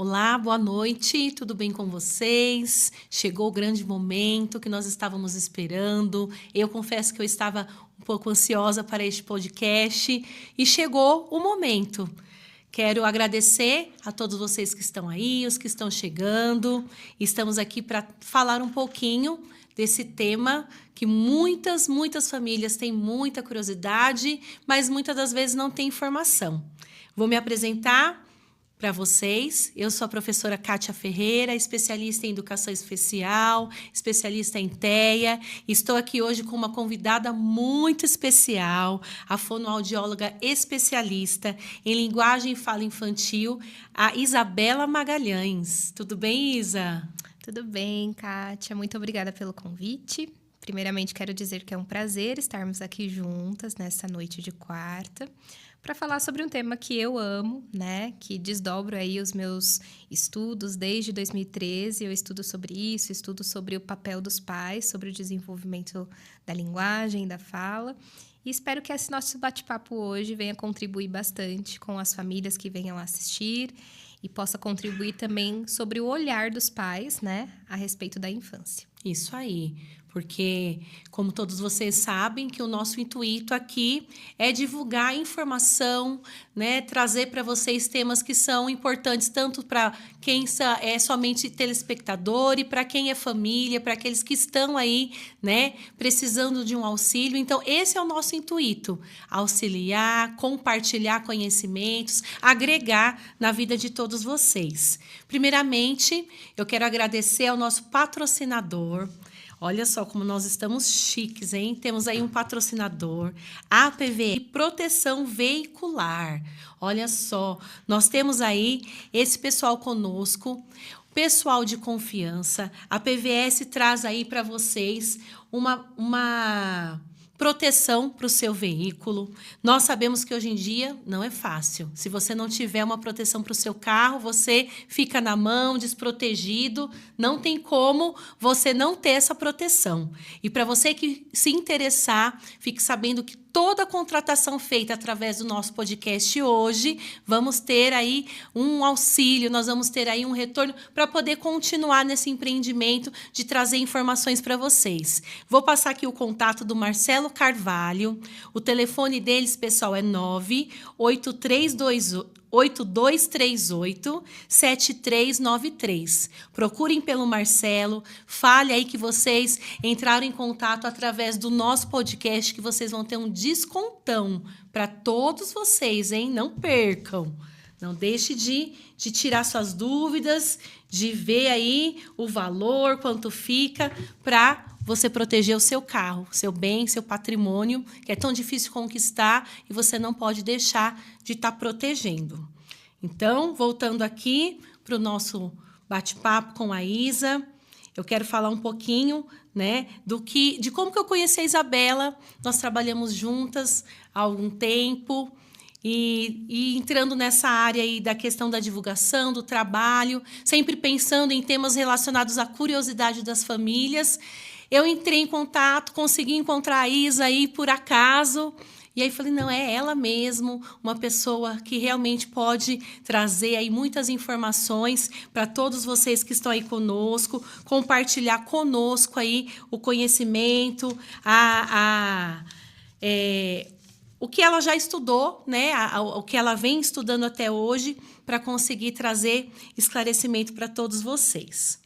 Olá, boa noite, tudo bem com vocês? Chegou o grande momento que nós estávamos esperando. Eu confesso que eu estava um pouco ansiosa para este podcast e chegou o momento. Quero agradecer a todos vocês que estão aí, os que estão chegando. Estamos aqui para falar um pouquinho desse tema que muitas famílias têm muita curiosidade, mas muitas das vezes não têm informação. Vou me apresentar para vocês. Eu sou a professora Kátia Ferreira, especialista em educação especial, especialista em TEA. Estou aqui hoje com uma convidada muito especial, a fonoaudióloga especialista em linguagem e fala infantil, a Isabela Magalhães. Tudo bem, Isa? Tudo bem, Kátia. Muito obrigada pelo convite. Primeiramente, quero dizer que é um prazer estarmos aqui juntas nessa noite de quarta para falar sobre um tema que eu amo, né? Que desdobro aí os meus estudos desde 2013. Eu estudo sobre isso, estudo sobre o papel dos pais, sobre o desenvolvimento da linguagem, da fala. E espero que esse nosso bate-papo hoje venha contribuir bastante com as famílias que venham assistir e possa contribuir também sobre o olhar dos pais, né, a respeito da infância. Isso aí, porque, como todos vocês sabem, que o nosso intuito aqui é divulgar informação, né, trazer para vocês temas que são importantes tanto para quem é somente telespectador e para quem é família, para aqueles que estão aí, né, precisando de um auxílio. Então, esse é o nosso intuito, auxiliar, compartilhar conhecimentos, agregar na vida de todos vocês. Primeiramente, eu quero agradecer ao nosso patrocinador. Olha só como nós estamos chiques, hein? Temos aí um patrocinador, a PVS Proteção Veicular. Olha só, nós temos aí esse pessoal conosco, pessoal de confiança. A PVS traz aí para vocês uma proteção para o seu veículo. Nós sabemos que hoje em dia não é fácil. Se você não tiver uma proteção para o seu carro, você fica na mão, desprotegido. Não tem como você não ter essa proteção. E para você que se interessar, fique sabendo que toda a contratação feita através do nosso podcast hoje, vamos ter aí um auxílio, nós vamos ter aí um retorno para poder continuar nesse empreendimento de trazer informações para vocês. Vou passar aqui o contato do Marcelo Carvalho. O telefone deles, pessoal, é 98238-7393. Procurem pelo Marcelo, fale aí que vocês entraram em contato através do nosso podcast, que vocês vão ter um descontão para todos vocês, hein? Não percam. Não deixe de tirar suas dúvidas, de ver aí o valor, quanto fica, para você proteger o seu carro, seu bem, seu patrimônio, que é tão difícil conquistar e você não pode deixar de estar protegendo. Então, voltando aqui para o nosso bate-papo com a Isa, eu quero falar um pouquinho, né, de como que eu conheci a Isabela. Nós trabalhamos juntas há algum tempo e entrando nessa área aí da questão da divulgação, do trabalho, sempre pensando em temas relacionados à curiosidade das famílias. Eu entrei em contato, consegui encontrar a Isa aí por acaso. E aí falei, não, é ela mesmo, uma pessoa que realmente pode trazer aí muitas informações para todos vocês que estão aí conosco, compartilhar conosco aí o conhecimento, o que ela já estudou, né? O que ela vem estudando até hoje, para conseguir trazer esclarecimento para todos vocês.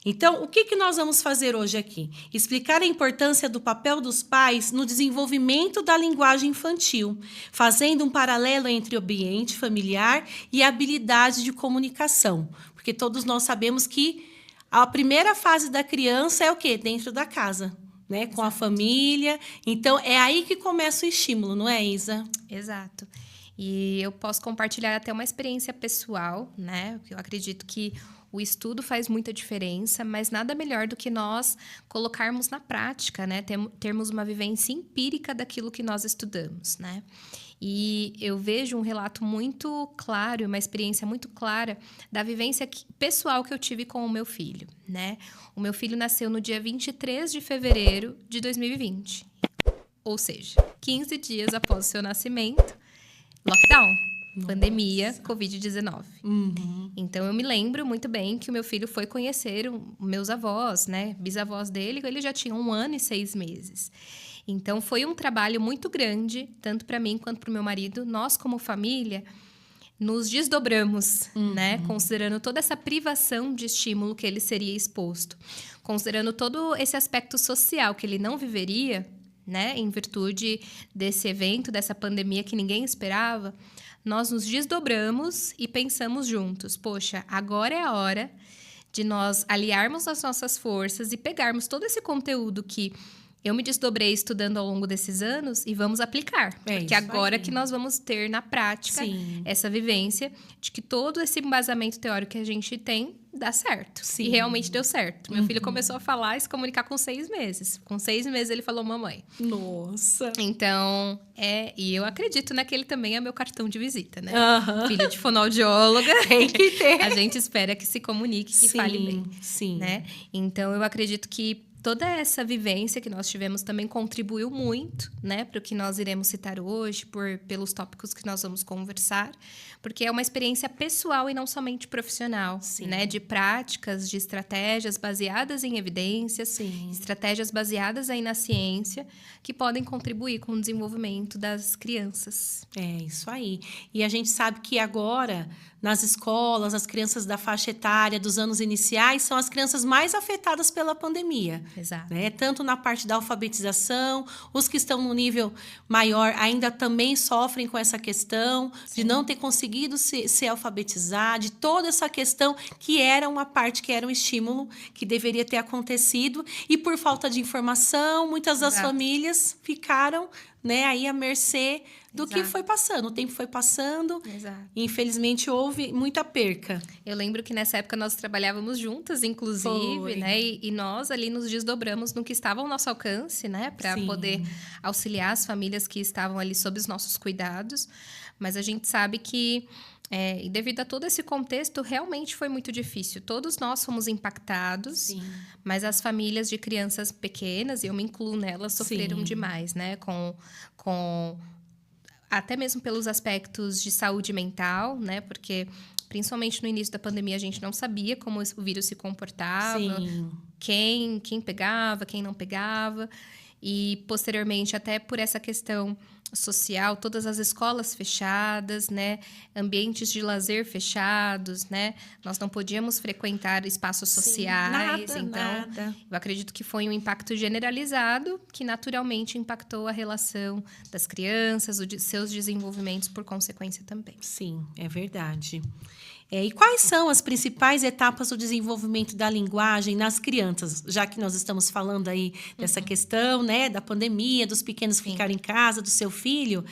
Então, o que nós vamos fazer hoje aqui? Explicar a importância do papel dos pais no desenvolvimento da linguagem infantil, fazendo um paralelo entre o ambiente familiar e a habilidade de comunicação. Porque todos nós sabemos que a primeira fase da criança é o quê? Dentro da casa, né? Com a família. Então, é aí que começa o estímulo, não é, Isa? Exato. E eu posso compartilhar até uma experiência pessoal, né? Eu acredito que o estudo faz muita diferença, mas nada melhor do que nós colocarmos na prática, né? Termos uma vivência empírica daquilo que nós estudamos, né? E eu vejo um relato muito claro, uma experiência muito clara da vivência pessoal que eu tive com o meu filho, né? O meu filho nasceu no dia 23 de fevereiro de 2020. Ou seja, 15 dias após o seu nascimento, lockdown, pandemia, Covid-19. Uhum. Então, eu me lembro muito bem que o meu filho foi conhecer meus avós, né? Bisavós dele, ele já tinha 1 ano e 6 meses. Então, foi um trabalho muito grande, tanto para mim quanto para o meu marido. Nós, como família, nos desdobramos, né? Considerando toda essa privação de estímulo que ele seria exposto. Considerando todo esse aspecto social que ele não viveria, né? Em virtude desse evento, dessa pandemia que ninguém esperava, nós nos desdobramos e pensamos juntos. Poxa, agora é a hora de nós aliarmos as nossas forças e pegarmos todo esse conteúdo que eu me desdobrei estudando ao longo desses anos e vamos aplicar. É Porque isso agora aí. que nós vamos ter na prática Sim. essa vivência de que todo esse embasamento teórico que a gente tem dá certo. Sim. E realmente deu certo. Meu filho começou a falar e se comunicar com 6 meses. Com 6 meses ele falou mamãe. Nossa. Então, e eu acredito, né, que ele também é meu cartão de visita, né? Aham. Filho de fonoaudióloga. Tem que ter. A gente espera que se comunique, que fale bem. Sim. Né? Então, eu acredito que toda essa vivência que nós tivemos também contribuiu muito, né, para o que nós iremos citar hoje, pelos tópicos que nós vamos conversar, porque é uma experiência pessoal e não somente profissional, Sim. né, de práticas, de estratégias baseadas em evidências, Sim. estratégias baseadas aí na ciência, que podem contribuir com o desenvolvimento das crianças. É isso aí. E a gente sabe que agora, nas escolas, as crianças da faixa etária dos anos iniciais são as crianças mais afetadas pela pandemia. Exato. Né? Tanto na parte da alfabetização, os que estão no nível maior ainda também sofrem com essa questão de não ter conseguido se alfabetizar, de toda essa questão que era uma parte, que era um estímulo que deveria ter acontecido e por falta de informação, muitas das Exato. famílias ficaram, né, aí à mercê do que Exato. foi passando. O tempo foi passando. Exato. E, infelizmente, houve muita perca. Eu lembro que nessa época nós trabalhávamos juntas, inclusive, Foi. né? E nós ali nos desdobramos no que estava ao nosso alcance, né? Para Sim. poder auxiliar as famílias que estavam ali sob os nossos cuidados. Mas a gente sabe que, e devido a todo esse contexto, realmente foi muito difícil. Todos nós fomos impactados, Sim. mas as famílias de crianças pequenas, e eu me incluo nelas, sofreram Sim. demais, né? Até mesmo pelos aspectos de saúde mental, né? Porque, principalmente no início da pandemia, a gente não sabia como o vírus se comportava, Sim. quem pegava, quem não pegava. E, posteriormente, até por essa questão social, todas as escolas fechadas, né? Ambientes de lazer fechados, né? Nós não podíamos frequentar espaços sociais. Sim. Nada. Eu acredito que foi um impacto generalizado que naturalmente impactou a relação das crianças, seus desenvolvimentos por consequência também. Sim, é verdade. E quais são as principais etapas do desenvolvimento da linguagem nas crianças? Já que nós estamos falando aí dessa questão, né, da pandemia, dos pequenos ficarem em casa, do seu filho.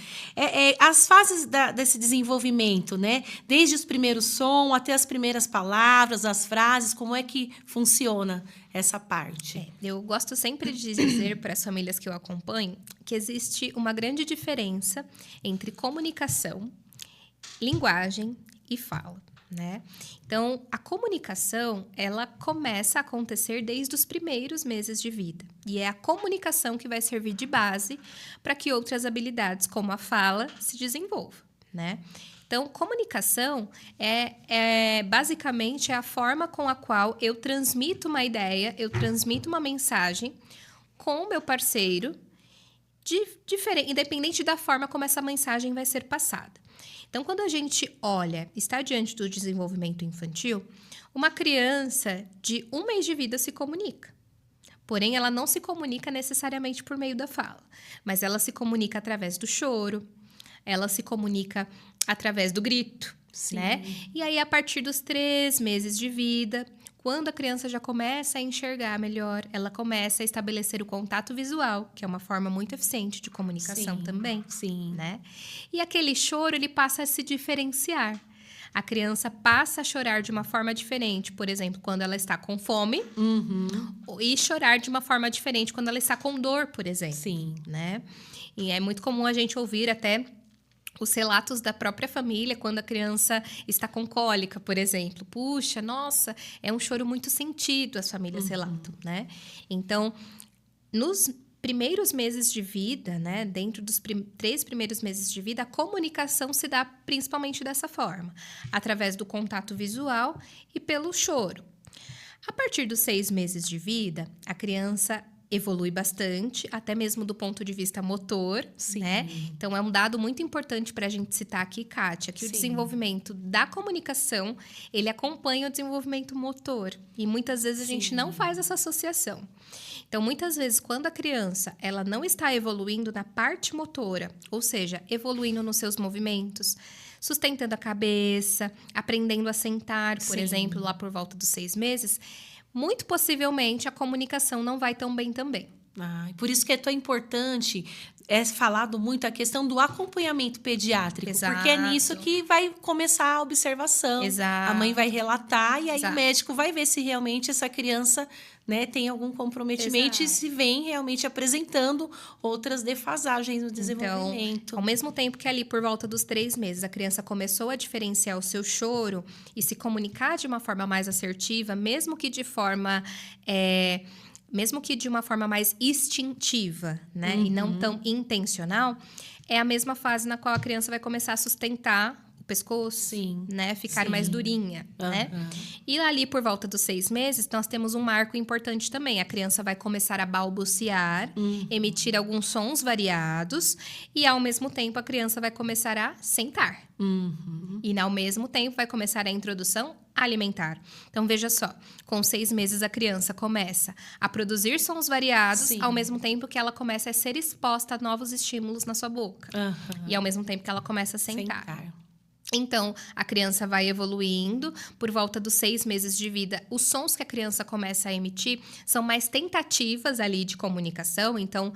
As fases desse desenvolvimento, né? Desde os primeiros sons até as primeiras palavras, as frases, como é que funciona essa parte? Eu gosto sempre de dizer para as famílias que eu acompanho que existe uma grande diferença entre comunicação, linguagem e fala. Né? Então, a comunicação, ela começa a acontecer desde os primeiros meses de vida. E é a comunicação que vai servir de base para que outras habilidades, como a fala, se desenvolvam, né? Então, comunicação basicamente a forma com a qual eu transmito uma ideia, eu transmito uma mensagem com o meu parceiro, independente da forma como essa mensagem vai ser passada. Então, quando a gente está diante do desenvolvimento infantil, uma criança de 1 mês de vida se comunica. Porém, ela não se comunica necessariamente por meio da fala, mas ela se comunica através do choro, ela se comunica através do grito, Sim. né? E aí, a partir dos 3 meses de vida, quando a criança já começa a enxergar melhor, ela começa a estabelecer o contato visual, que é uma forma muito eficiente de comunicação também. Sim. Né? E aquele choro, ele passa a se diferenciar. A criança passa a chorar de uma forma diferente, por exemplo, quando ela está com fome, e chorar de uma forma diferente quando ela está com dor, por exemplo. Sim. Né? E é muito comum a gente ouvir até os relatos da própria família, quando a criança está com cólica, por exemplo. Puxa, nossa, é um choro muito sentido, as famílias relatam, né? Então, nos primeiros meses de vida, né, dentro dos 3 primeiros meses de vida, a comunicação se dá principalmente dessa forma, através do contato visual e pelo choro. A partir dos 6 meses de vida, a criança evolui bastante, até mesmo do ponto de vista motor, Sim. né? Então, é um dado muito importante para a gente citar aqui, Kátia, que o desenvolvimento da comunicação, ele acompanha o desenvolvimento motor. E muitas vezes a gente não faz essa associação. Então, muitas vezes, quando a criança ela não está evoluindo na parte motora, ou seja, evoluindo nos seus movimentos, sustentando a cabeça, aprendendo a sentar, por exemplo, lá por volta dos 6 meses, muito possivelmente a comunicação não vai tão bem também. Por isso que é tão importante falado muito a questão do acompanhamento pediátrico. Exato. Porque é nisso que vai começar a observação. Exato. A mãe vai relatar e aí Exato. o médico vai ver se realmente essa criança, né, tem algum comprometimento. Exato. E se vem realmente apresentando outras defasagens no desenvolvimento. Então, ao mesmo tempo que ali por volta dos 3 meses a criança começou a diferenciar o seu choro e se comunicar de uma forma mais assertiva, mesmo que de uma forma mais instintiva, né? E não tão intencional, é a mesma fase na qual a criança vai começar a sustentar o pescoço, né? Ficar mais durinha, né? E ali, por volta dos 6 meses, nós temos um marco importante também. A criança vai começar a balbuciar, emitir alguns sons variados e, ao mesmo tempo, a criança vai começar a sentar. E, ao mesmo tempo, vai começar a introdução alimentar. Então, veja só. Com 6 meses, a criança começa a produzir sons variados, ao mesmo tempo que ela começa a ser exposta a novos estímulos na sua boca. E, ao mesmo tempo que ela começa a sentar. Então, a criança vai evoluindo. Por volta dos 6 meses de vida, os sons que a criança começa a emitir são mais tentativas ali de comunicação. Então,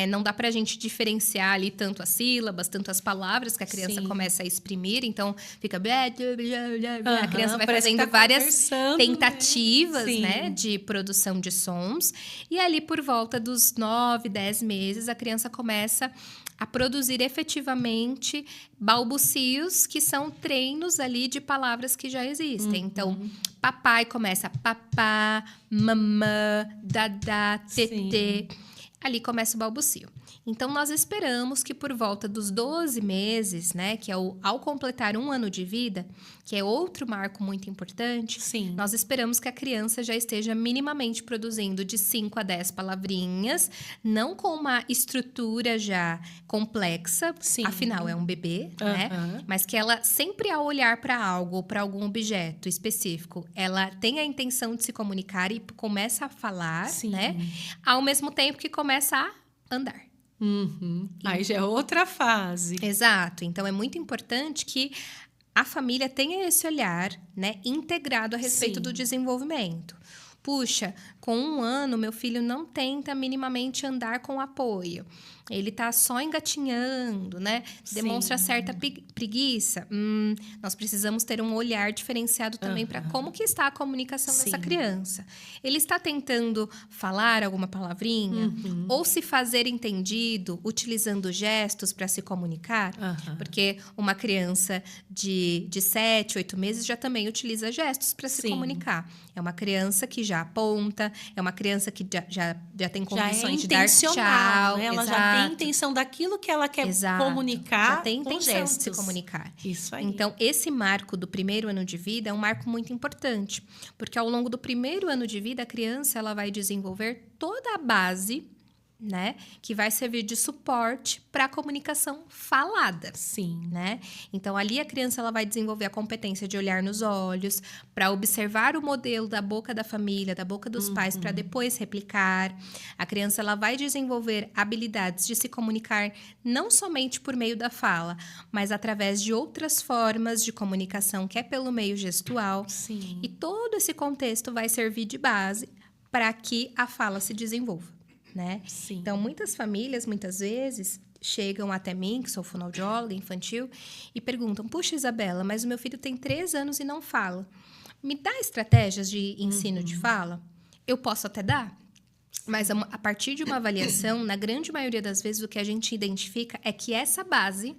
não dá pra gente diferenciar ali tanto as sílabas, tanto as palavras que a criança começa a exprimir. Então, fica... A criança vai fazendo várias tentativas, né, de produção de sons. E ali, por volta dos 9, 10 meses, a criança começa a produzir efetivamente balbucios, que são treinos ali de palavras que já existem. Então, papai começa papá, mamã, dadá, tetê. Ali começa o balbucio. Então, nós esperamos que por volta dos 12 meses, né, que é ao completar 1 ano de vida, que é outro marco muito importante, nós esperamos que a criança já esteja minimamente produzindo de 5 a 10 palavrinhas, não com uma estrutura já complexa, afinal é um bebê, né? Mas que ela sempre ao olhar para algo ou para algum objeto específico, ela tem a intenção de se comunicar e começa a falar, né? Ao mesmo tempo que começa a andar. Aí já é outra fase. Exato. Então, é muito importante que a família tenha esse olhar, né, integrado a respeito do desenvolvimento. Puxa, com 1 ano, meu filho não tenta minimamente andar com apoio. Ele tá só engatinhando, né? Demonstra certa preguiça. Nós precisamos ter um olhar diferenciado também para como que está a comunicação dessa criança. Ele está tentando falar alguma palavrinha? Ou se fazer entendido, utilizando gestos para se comunicar? Porque uma criança de 7, 8 meses já também utiliza gestos para se comunicar. É uma criança que já aponta, é uma criança que já tem condições de dar tchau. Né? Ela já tem a intenção daquilo que ela quer comunicar. Já tem intenção gestos. de se comunicar. Isso aí. Então, esse marco do 1º ano de vida é um marco muito importante. Porque ao longo do 1º ano de vida, a criança ela vai desenvolver toda a base, né, que vai servir de suporte para a comunicação falada. Né? Então, ali a criança ela vai desenvolver a competência de olhar nos olhos, para observar o modelo da boca da família, da boca dos pais, para depois replicar. A criança ela vai desenvolver habilidades de se comunicar não somente por meio da fala, mas através de outras formas de comunicação, que é pelo meio gestual. E todo esse contexto vai servir de base para que a fala se desenvolva. Né? Então, muitas famílias, muitas vezes, chegam até mim, que sou fonoaudióloga infantil, e perguntam, puxa, Isabela, mas o meu filho tem 3 anos e não fala. Me dá estratégias de ensino de fala? Eu posso até dar, mas a partir de uma avaliação, na grande maioria das vezes, o que a gente identifica é que essa base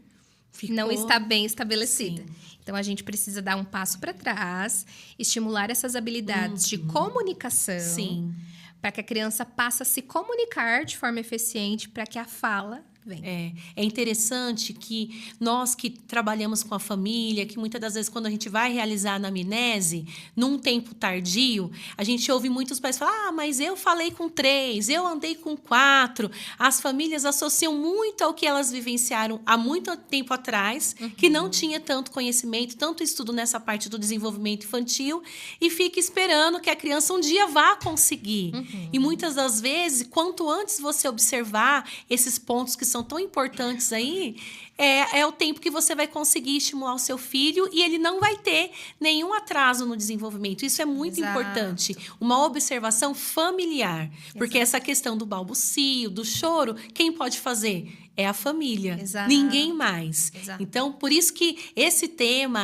não está bem estabelecida. Então, a gente precisa dar um passo para trás, estimular essas habilidades de comunicação, para que a criança passe a se comunicar de forma eficiente para que a fala venha. É interessante que nós que trabalhamos com a família, que muitas das vezes quando a gente vai realizar a anamnese, num tempo tardio, a gente ouve muitos pais falar, mas eu falei com 3, eu andei com 4. As famílias associam muito ao que elas vivenciaram há muito tempo atrás, que não tinha tanto conhecimento, tanto estudo nessa parte do desenvolvimento infantil, e fica esperando que a criança um dia vá conseguir. E muitas das vezes, quanto antes você observar esses pontos que são tão importantes aí, é o tempo que você vai conseguir estimular o seu filho e ele não vai ter nenhum atraso no desenvolvimento. Isso é muito importante. Uma observação familiar. Porque essa questão do balbucio, do choro, quem pode fazer? É a família. Ninguém mais. Então, por isso que esse tema,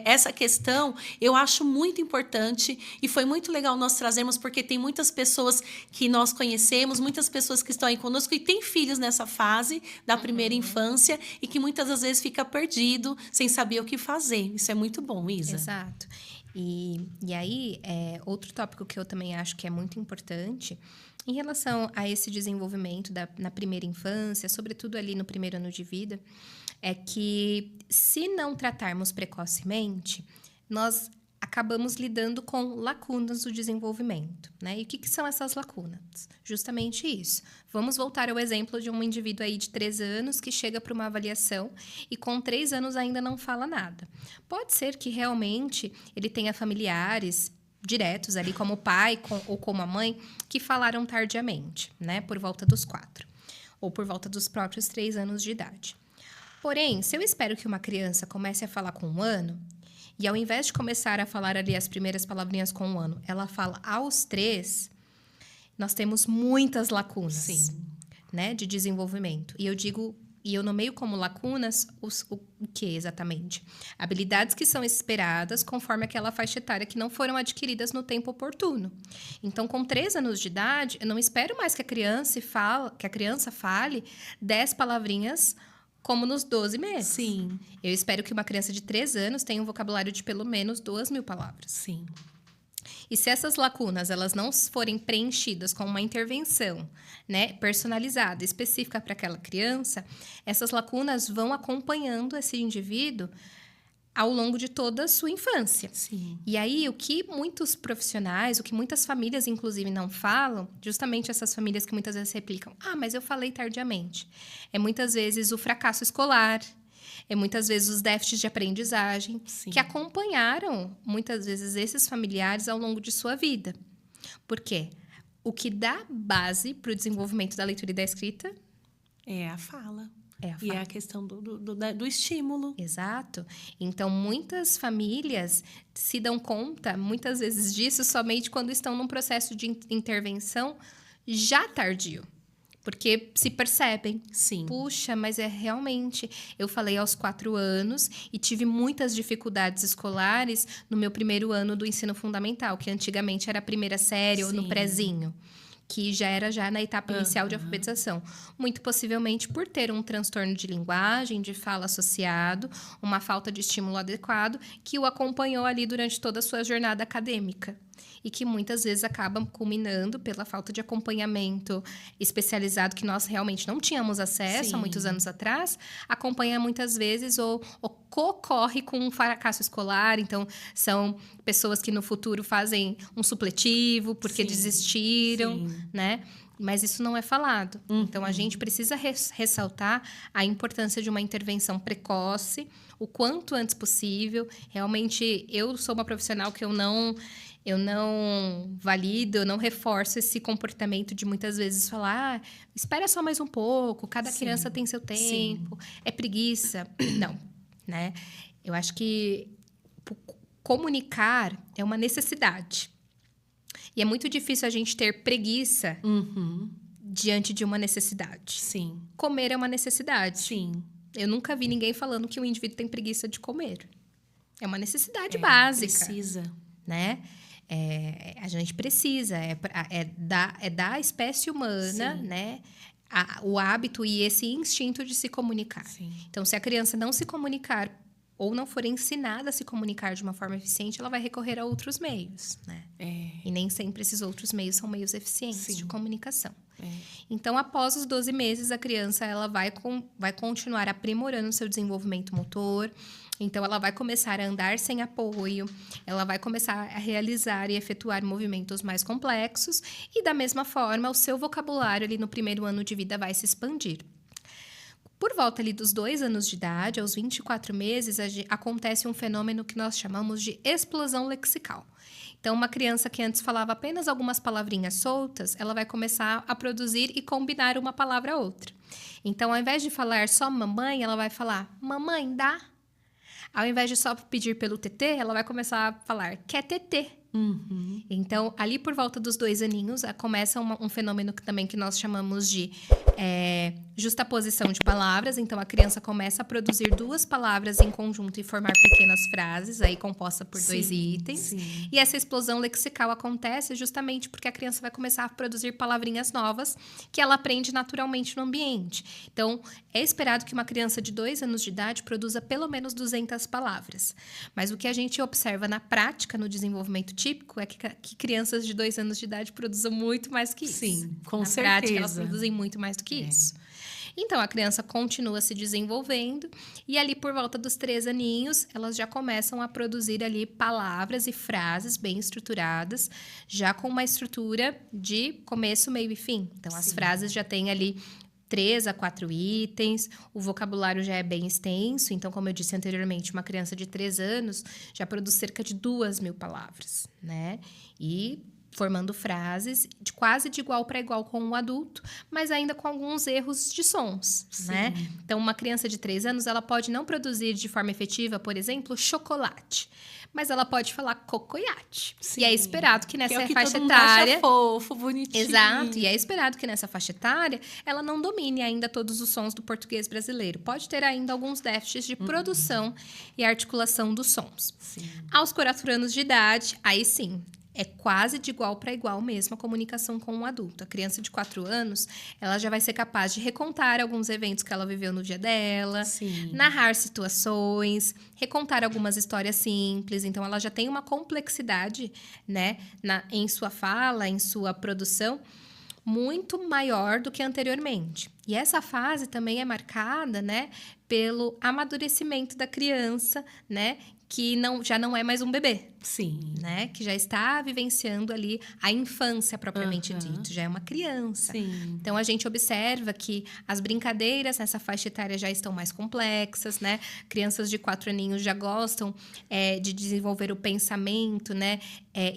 essa questão, eu acho muito importante e foi muito legal nós trazermos, porque tem muitas pessoas que nós conhecemos, muitas pessoas que estão aí conosco e têm filhos nessa fase da primeira infância e que muitas das vezes fica perdido, sem saber o que fazer. Isso é muito bom, Isa. Exato. E aí, outro tópico que eu também acho que é muito importante em relação a esse desenvolvimento na primeira infância, sobretudo ali no primeiro ano de vida, é que se não tratarmos precocemente, nós acabamos lidando com lacunas do desenvolvimento, né? E o que são essas lacunas? Justamente isso. Vamos voltar ao exemplo de um indivíduo aí de 3 anos que chega para uma avaliação e com 3 anos ainda não fala nada. Pode ser que realmente ele tenha familiares diretos ali, como o pai ou como a mãe, que falaram tardiamente, né? Por volta dos 4. Ou por volta dos próprios 3 anos de idade. Porém, se eu espero que uma criança comece a falar com 1 ano, e ao invés de começar a falar ali as primeiras palavrinhas com 1 ano, ela fala aos 3, nós temos muitas lacunas, né, de desenvolvimento. E eu nomeio como lacunas o que exatamente? Habilidades que são esperadas conforme aquela faixa etária que não foram adquiridas no tempo oportuno. Então, com 3 anos de idade, eu não espero mais que a criança fale 10 palavrinhas como nos 12 meses. Sim. Eu espero que uma criança de 3 anos tenha um vocabulário de pelo menos 2.000 palavras. Sim. E se essas lacunas elas não forem preenchidas com uma intervenção, né, personalizada, específica para aquela criança, essas lacunas vão acompanhando esse indivíduo ao longo de toda a sua infância. Sim. E aí, o que muitos profissionais, o que muitas famílias, inclusive, não falam, justamente essas famílias que muitas vezes replicam, mas eu falei tardiamente. É muitas vezes o fracasso escolar, é muitas vezes os déficits de aprendizagem, que acompanharam, muitas vezes, esses familiares ao longo de sua vida. Por quê? O que dá base para o desenvolvimento da leitura e da escrita é a fala. E é a questão do estímulo. Exato. Então, muitas famílias se dão conta, muitas vezes, disso somente quando estão num processo de intervenção já tardio. Porque se percebem. Sim. Puxa, mas realmente... Eu falei aos 4 anos e tive muitas dificuldades escolares no meu primeiro ano do ensino fundamental, que antigamente era a primeira série ou no prézinho, que já era na etapa inicial de alfabetização. Muito possivelmente por ter um transtorno de linguagem, de fala associado, uma falta de estímulo adequado, que o acompanhou ali durante toda a sua jornada acadêmica. E que muitas vezes acabam culminando pela falta de acompanhamento especializado que nós realmente não tínhamos acesso há muitos anos atrás, acompanha muitas vezes ou ocorre com um fracasso escolar. Então, são pessoas que no futuro fazem um supletivo porque desistiram, né? Mas isso não é falado. Então, a gente precisa ressaltar a importância de uma intervenção precoce, o quanto antes possível. Realmente, eu sou uma profissional que eu não valido, eu não reforço esse comportamento de muitas vezes falar, espera só mais um pouco, cada criança tem seu tempo, é preguiça. Não, né? Eu acho que comunicar é uma necessidade. E é muito difícil a gente ter preguiça diante de uma necessidade. Sim. Comer é uma necessidade. Sim. Eu nunca vi ninguém falando que o indivíduo tem preguiça de comer. É uma necessidade básica. Precisa. Né? A gente precisa. Da espécie humana, né? O hábito e esse instinto de se comunicar. Sim. Então, se a criança não se comunicar ou não for ensinada a se comunicar de uma forma eficiente, ela vai recorrer a outros meios, né? E nem sempre esses outros meios são meios eficientes de comunicação. Então, após os 12 meses, a criança ela vai continuar aprimorando o seu desenvolvimento motor. Então, ela vai começar a andar sem apoio, ela vai começar a realizar e efetuar movimentos mais complexos e, da mesma forma, o seu vocabulário ali no primeiro ano de vida vai se expandir. Por volta ali dos 2 anos de idade, aos 24 meses, acontece um fenômeno que nós chamamos de explosão lexical. Então, uma criança que antes falava apenas algumas palavrinhas soltas, ela vai começar a produzir e combinar uma palavra a outra. Então, ao invés de falar só mamãe, ela vai falar mamãe, dá? Ao invés de só pedir pelo tetê, ela vai começar a falar quer tetê. Então, ali por volta dos 2 aninhos, começa um fenômeno que nós chamamos de justaposição de palavras. Então, a criança começa a produzir 2 palavras em conjunto e formar pequenas frases, aí composta por 2 itens. E essa explosão lexical acontece justamente porque a criança vai começar a produzir palavrinhas novas que ela aprende naturalmente no ambiente. Então, é esperado que uma criança de 2 anos de idade produza pelo menos 200 palavras. Mas o que a gente observa na prática, no desenvolvimento típico, é que crianças de 2 anos de idade produzam muito mais que isso. Sim, com na certeza. prática, elas produzem muito mais do que isso. Então, a criança continua se desenvolvendo e ali por volta dos 3 aninhos, elas já começam a produzir ali palavras e frases bem estruturadas, já com uma estrutura de começo, meio e fim. Então, as frases já têm ali 3 a 4 itens, o vocabulário já é bem extenso. Então, como eu disse anteriormente, uma criança de 3 anos já produz cerca de 2.000 palavras, né? E formando frases quase de igual para igual com o adulto, mas ainda com alguns erros de sons, né? Então, uma criança de 3 anos, ela pode não produzir de forma efetiva, por exemplo, chocolate, mas ela pode falar cocoiate. E é esperado que nessa faixa etária... acha fofo, bonitinho. Exato, e é esperado que nessa faixa etária ela não domine ainda todos os sons do português brasileiro. Pode ter ainda alguns déficits de produção e articulação dos sons. Aos 4 anos de idade, aí sim, é quase de igual para igual mesmo a comunicação com o adulto. A criança de 4 anos, ela já vai ser capaz de recontar alguns eventos que ela viveu no dia dela, narrar situações, recontar algumas histórias simples. Então, ela já tem uma complexidade, né, em sua fala, em sua produção, muito maior do que anteriormente. E essa fase também é marcada, né, pelo amadurecimento da criança, né, que já não é mais um bebê. Né? Que já está vivenciando ali a infância propriamente dito, já é uma criança. Então, a gente observa que as brincadeiras nessa faixa etária já estão mais complexas, né? Crianças de 4 aninhos já gostam de desenvolver o pensamento, né?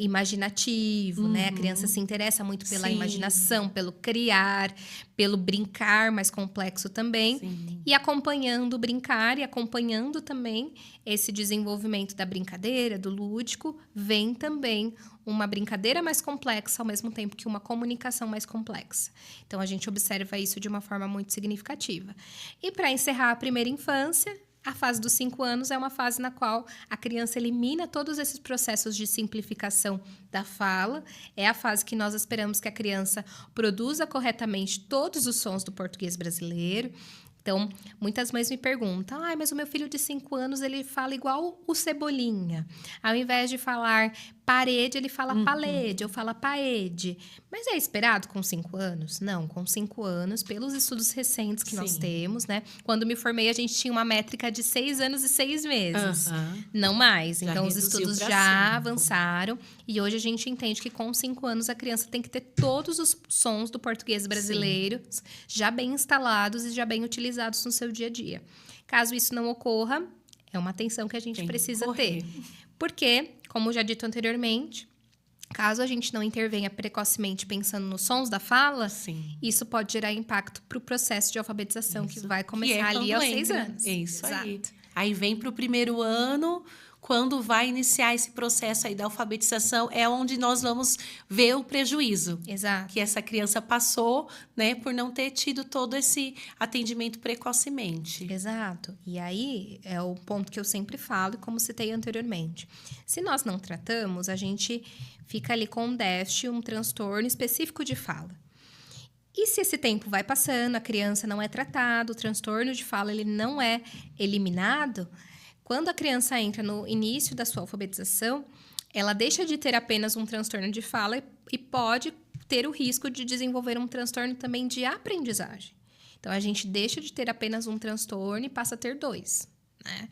Imaginativo, né? A criança se interessa muito pela imaginação, pelo criar, pelo brincar mais complexo também. E acompanhando o brincar e acompanhando também esse desenvolvimento da brincadeira, do lúdico, vem também uma brincadeira mais complexa, ao mesmo tempo que uma comunicação mais complexa. Então, a gente observa isso de uma forma muito significativa. E para encerrar a primeira infância, a fase dos 5 anos é uma fase na qual a criança elimina todos esses processos de simplificação da fala. É a fase que nós esperamos que a criança produza corretamente todos os sons do português brasileiro. Então, muitas mães me perguntam, mas o meu filho de 5 anos, ele fala igual o Cebolinha. Ao invés de falar parede, ele fala palede, ou fala paede. Mas é esperado com 5 anos? Não, com 5 anos, pelos estudos recentes que nós temos, né? Quando me formei, a gente tinha uma métrica de 6 anos e 6 meses. Não mais. Então, os estudos já avançaram. E hoje a gente entende que com 5 anos, a criança tem que ter todos os sons do português brasileiro já bem instalados e já bem utilizados no seu dia a dia. Caso isso não ocorra, é uma atenção que a gente precisa ter. Porque, como já dito anteriormente, caso a gente não intervenha precocemente pensando nos sons da fala, isso pode gerar impacto para o processo de alfabetização que vai começar ali aos 6 anos. Isso aí. Aí vem para o primeiro ano, quando vai iniciar esse processo aí da alfabetização, é onde nós vamos ver o prejuízo. Que essa criança passou, né, por não ter tido todo esse atendimento precocemente. E aí, é o ponto que eu sempre falo, e como citei anteriormente. Se nós não tratamos, a gente fica ali com um déficit, um transtorno específico de fala. E se esse tempo vai passando, a criança não é tratada, o transtorno de fala ele não é eliminado, quando a criança entra no início da sua alfabetização, ela deixa de ter apenas um transtorno de fala e pode ter o risco de desenvolver um transtorno também de aprendizagem. Então, a gente deixa de ter apenas um transtorno e passa a ter 2, né?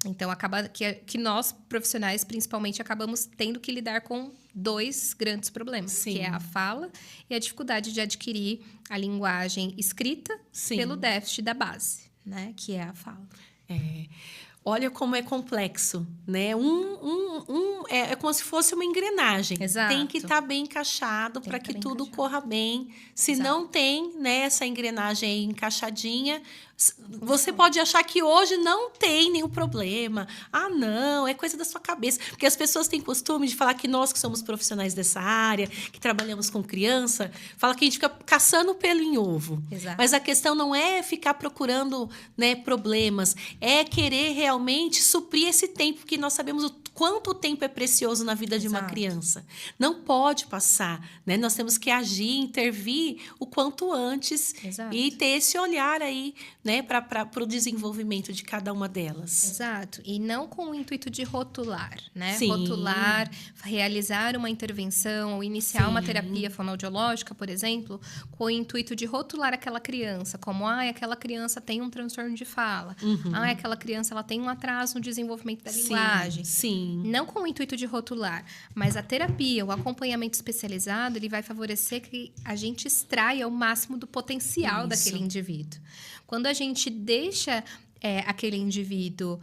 Então, acaba que nós, profissionais, principalmente, acabamos tendo que lidar com 2 grandes problemas, Sim. que é a fala e a dificuldade de adquirir a linguagem escrita Sim. pelo déficit da base, né? Que é a fala. Olha como é complexo, né? É como se fosse uma engrenagem. Exato. Tem que estar bem encaixado para que que tá bem tudo encaixado. corra bem. Se Exato. não tem, né, essa engrenagem aí encaixadinha, você pode achar que hoje não tem nenhum problema. Ah, não, é coisa da sua cabeça. Porque as pessoas têm costume de falar que nós que somos profissionais dessa área, que trabalhamos com criança, fala que a gente fica caçando pelo em ovo. Exato. Mas a questão não é ficar procurando, né, problemas, é querer realmente suprir esse tempo, porque nós sabemos o quanto o tempo é precioso na vida de uma Exato. criança. Não pode passar, né? Nós temos que agir, intervir o quanto antes. Exato. E ter esse olhar aí, né, para o desenvolvimento de cada uma delas. Exato. E não com o intuito de rotular, né? Sim. Rotular, realizar uma intervenção ou iniciar uma Sim. terapia fonoaudiológica, por exemplo, com o intuito de rotular aquela criança, como, aquela criança tem um transtorno de fala. Aquela criança ela tem um atraso no desenvolvimento da linguagem. Sim. Não com o intuito de rotular, mas a terapia, o acompanhamento especializado, ele vai favorecer que a gente extraia o máximo do potencial daquele indivíduo. Quando a gente deixa aquele indivíduo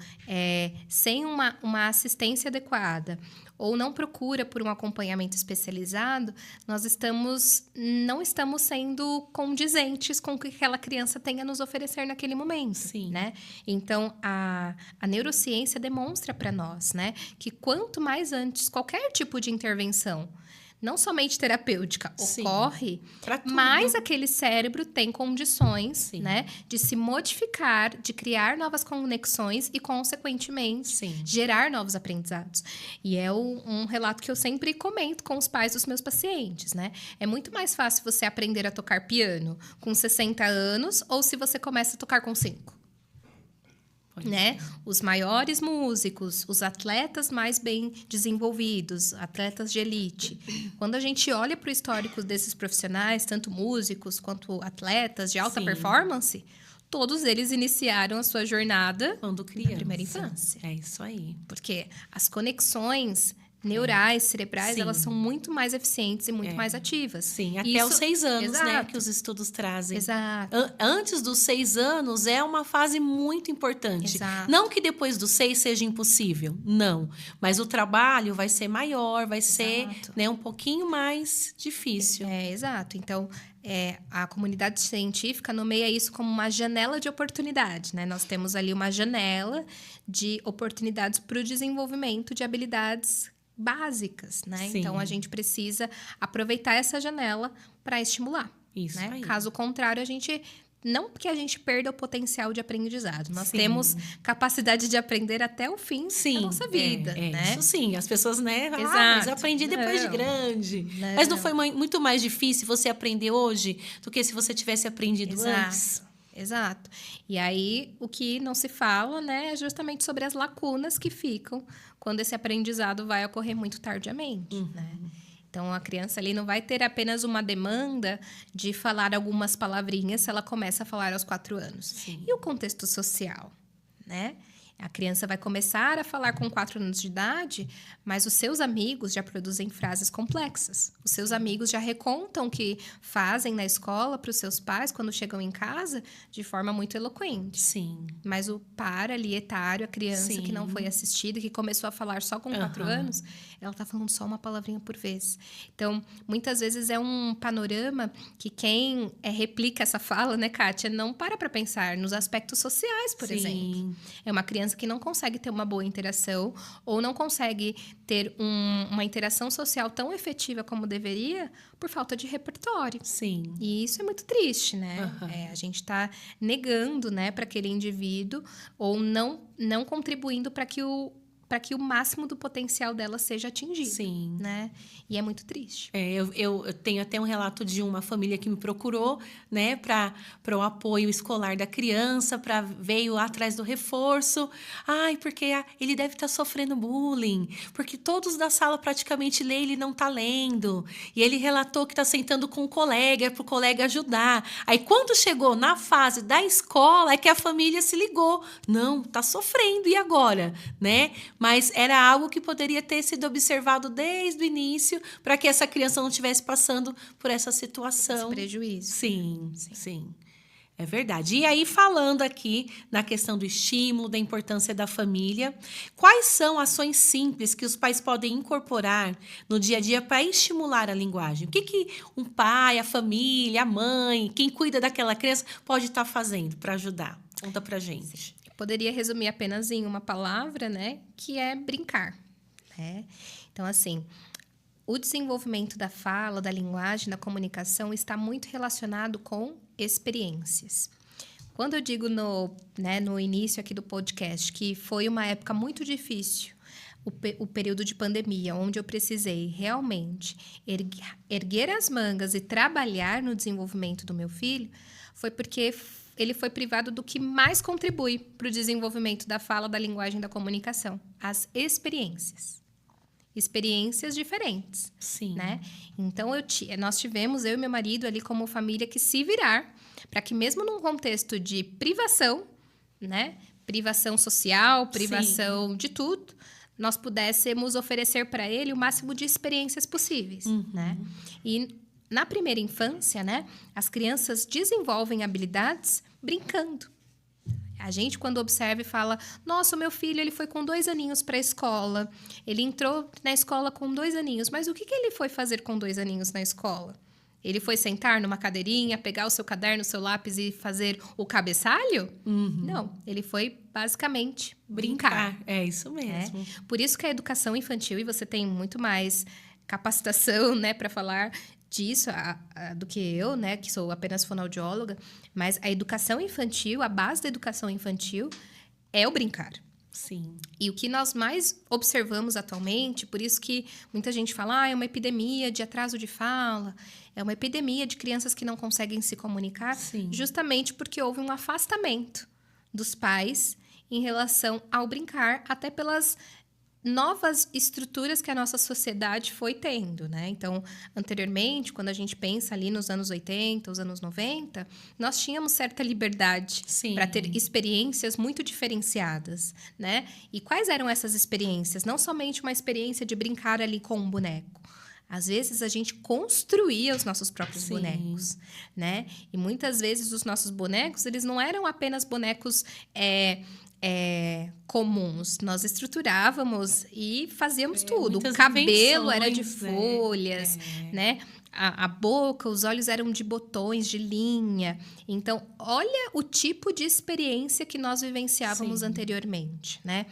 sem uma assistência adequada ou não procura por um acompanhamento especializado, nós não estamos sendo condizentes com o que aquela criança tem a nos oferecer naquele momento. Sim. Né? Então, a neurociência demonstra para nós, né, que quanto mais antes qualquer tipo de intervenção, não somente terapêutica, Sim. ocorre, Pra tudo. mais aquele cérebro tem condições, Sim. né, de se modificar, de criar novas conexões e, consequentemente, Sim. gerar novos aprendizados. E é um relato que eu sempre comento com os pais dos meus pacientes, né? É muito mais fácil você aprender a tocar piano com 60 anos ou se você começa a tocar com 5. Né? Os maiores músicos, os atletas mais bem desenvolvidos, atletas de elite. Quando a gente olha para o histórico desses profissionais, tanto músicos quanto atletas de alta Sim. performance, todos eles iniciaram a sua jornada Quando criança. na primeira infância. É isso aí. Porque as conexões neurais, cerebrais, Sim. elas são muito mais eficientes e muito mais ativas. Sim, até Isso- os 6 anos, né, Exato. que os estudos trazem. Exato. Antes dos 6 anos é uma fase muito importante. Exato. Não que depois dos 6 seja impossível, não. Mas o trabalho vai ser maior, vai ser, Exato. né, um pouquinho mais difícil. Exato. Então, a comunidade científica nomeia isso como uma janela de oportunidade, né? Nós temos ali uma janela de oportunidades para o desenvolvimento de habilidades básicas, né? Sim. Então, a gente precisa aproveitar essa janela para estimular. Isso Né? aí. Caso contrário, não que a gente perda o potencial de aprendizado. Nós Sim. temos capacidade de aprender até o fim Sim, da nossa vida, né? Isso sim, as pessoas, né? Exato. Mas eu aprendi depois de Não. grande. Não. Mas não foi muito mais difícil você aprender hoje do que se você tivesse aprendido antes? Exato. E aí, o que não se fala, né, é justamente sobre as lacunas que ficam quando esse aprendizado vai ocorrer muito tardiamente, né? Então, a criança ali não vai ter apenas uma demanda de falar algumas palavrinhas se ela começa a falar aos 4 anos. Sim. E o contexto social, né? A criança vai começar a falar com 4 anos de idade, mas os seus amigos já produzem frases complexas. Os seus amigos já recontam o que fazem na escola para os seus pais quando chegam em casa de forma muito eloquente. Sim. Mas o par ali etário, a criança Sim. que não foi assistida, que começou a falar só com 4 anos, ela tá falando só uma palavrinha por vez. Então, muitas vezes é um panorama que quem replica essa fala, né, Kátia, não para pensar nos aspectos sociais, por Sim. exemplo. É uma criança que não consegue ter uma boa interação ou não consegue ter uma interação social tão efetiva como deveria por falta de repertório. Sim. E isso é muito triste, né? Aham. A gente está negando, né, para aquele indivíduo ou não contribuindo para que para que o máximo do potencial dela seja atingido. Sim. Né? E é muito triste. Eu tenho até um relato de uma família que me procurou, né, para o apoio escolar da criança, veio atrás do reforço. Ai, porque ele deve estar sofrendo bullying, porque todos da sala praticamente lê, ele não está lendo. E ele relatou que está sentando com um colega, para o colega ajudar. Aí, quando chegou na fase da escola, é que a família se ligou. Não, está sofrendo, e agora? Né? Mas era algo que poderia ter sido observado desde o início, para que essa criança não estivesse passando por essa situação. Esse prejuízo. Sim. É verdade. E aí, falando aqui na questão do estímulo, da importância da família, quais são ações simples que os pais podem incorporar no dia a dia para estimular a linguagem? O que um pai, a família, a mãe, quem cuida daquela criança pode estar fazendo para ajudar? Conta pra gente. Eu poderia resumir apenas em uma palavra, né? Que é brincar. Né? Então, assim, o desenvolvimento da fala, da linguagem, da comunicação está muito relacionado com experiências. Quando eu digo no início aqui do podcast que foi uma época muito difícil, o período de pandemia, onde eu precisei realmente erguer as mangas e trabalhar no desenvolvimento do meu filho, foi porque ele foi privado do que mais contribui para o desenvolvimento da fala, da linguagem, da comunicação, as experiências. Experiências diferentes. Sim. Né? Então, nós tivemos, eu e meu marido ali como família, que se virar para que mesmo num contexto de privação, né? Privação social, privação de tudo, nós pudéssemos oferecer para ele o máximo de experiências possíveis. Né? E na primeira infância, né? As crianças desenvolvem habilidades brincando. A gente, quando observa e fala, nossa, o meu filho ele foi com 2 aninhos para a escola, ele entrou na escola com 2 aninhos, mas o que ele foi fazer com 2 aninhos na escola? Ele foi sentar numa cadeirinha, pegar o seu caderno, o seu lápis e fazer o cabeçalho? Não, ele foi basicamente brincar. É isso mesmo. Por isso que a educação infantil, e você tem muito mais capacitação, né, para falar disso do que eu, né, que sou apenas fonoaudióloga, mas a educação infantil, a base da educação infantil é o brincar. Sim. E o que nós mais observamos atualmente, por isso que muita gente fala, é uma epidemia de atraso de fala, é uma epidemia de crianças que não conseguem se comunicar, justamente porque houve um afastamento dos pais em relação ao brincar, até pelas novas estruturas que a nossa sociedade foi tendo, né? Então, anteriormente, quando a gente pensa ali nos anos 80, os anos 90, nós tínhamos certa liberdade para ter experiências muito diferenciadas, né? E quais eram essas experiências? Não somente uma experiência de brincar ali com um boneco. Às vezes, a gente construía os nossos próprios bonecos, né? E muitas vezes, os nossos bonecos, eles não eram apenas bonecos comuns. Nós estruturávamos e fazíamos tudo. O cabelo era de folhas, né? A boca, os olhos eram de botões, de linha. Então, olha o tipo de experiência que nós vivenciávamos anteriormente, né?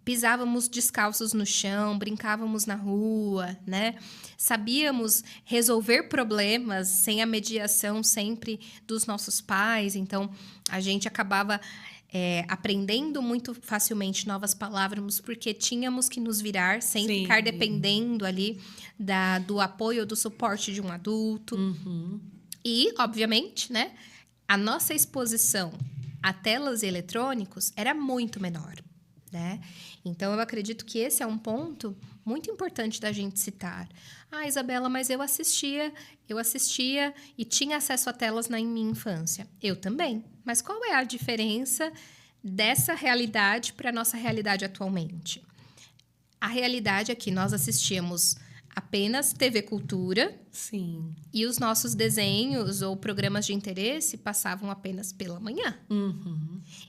Pisávamos descalços no chão, brincávamos na rua, né? Sabíamos resolver problemas sem a mediação sempre dos nossos pais. Então, a gente acabava aprendendo muito facilmente novas palavras, porque tínhamos que nos virar sem ficar dependendo ali do apoio ou do suporte de um adulto. E, obviamente, né, a nossa exposição a telas e eletrônicos era muito menor. Né? Então, eu acredito que esse é um ponto muito importante da gente citar. Ah, Isabela, mas eu assistia e tinha acesso a telas em minha infância. Eu também. Mas qual é a diferença dessa realidade para a nossa realidade atualmente? A realidade é que nós assistíamos apenas TV Cultura. Sim. E os nossos desenhos ou programas de interesse passavam apenas pela manhã.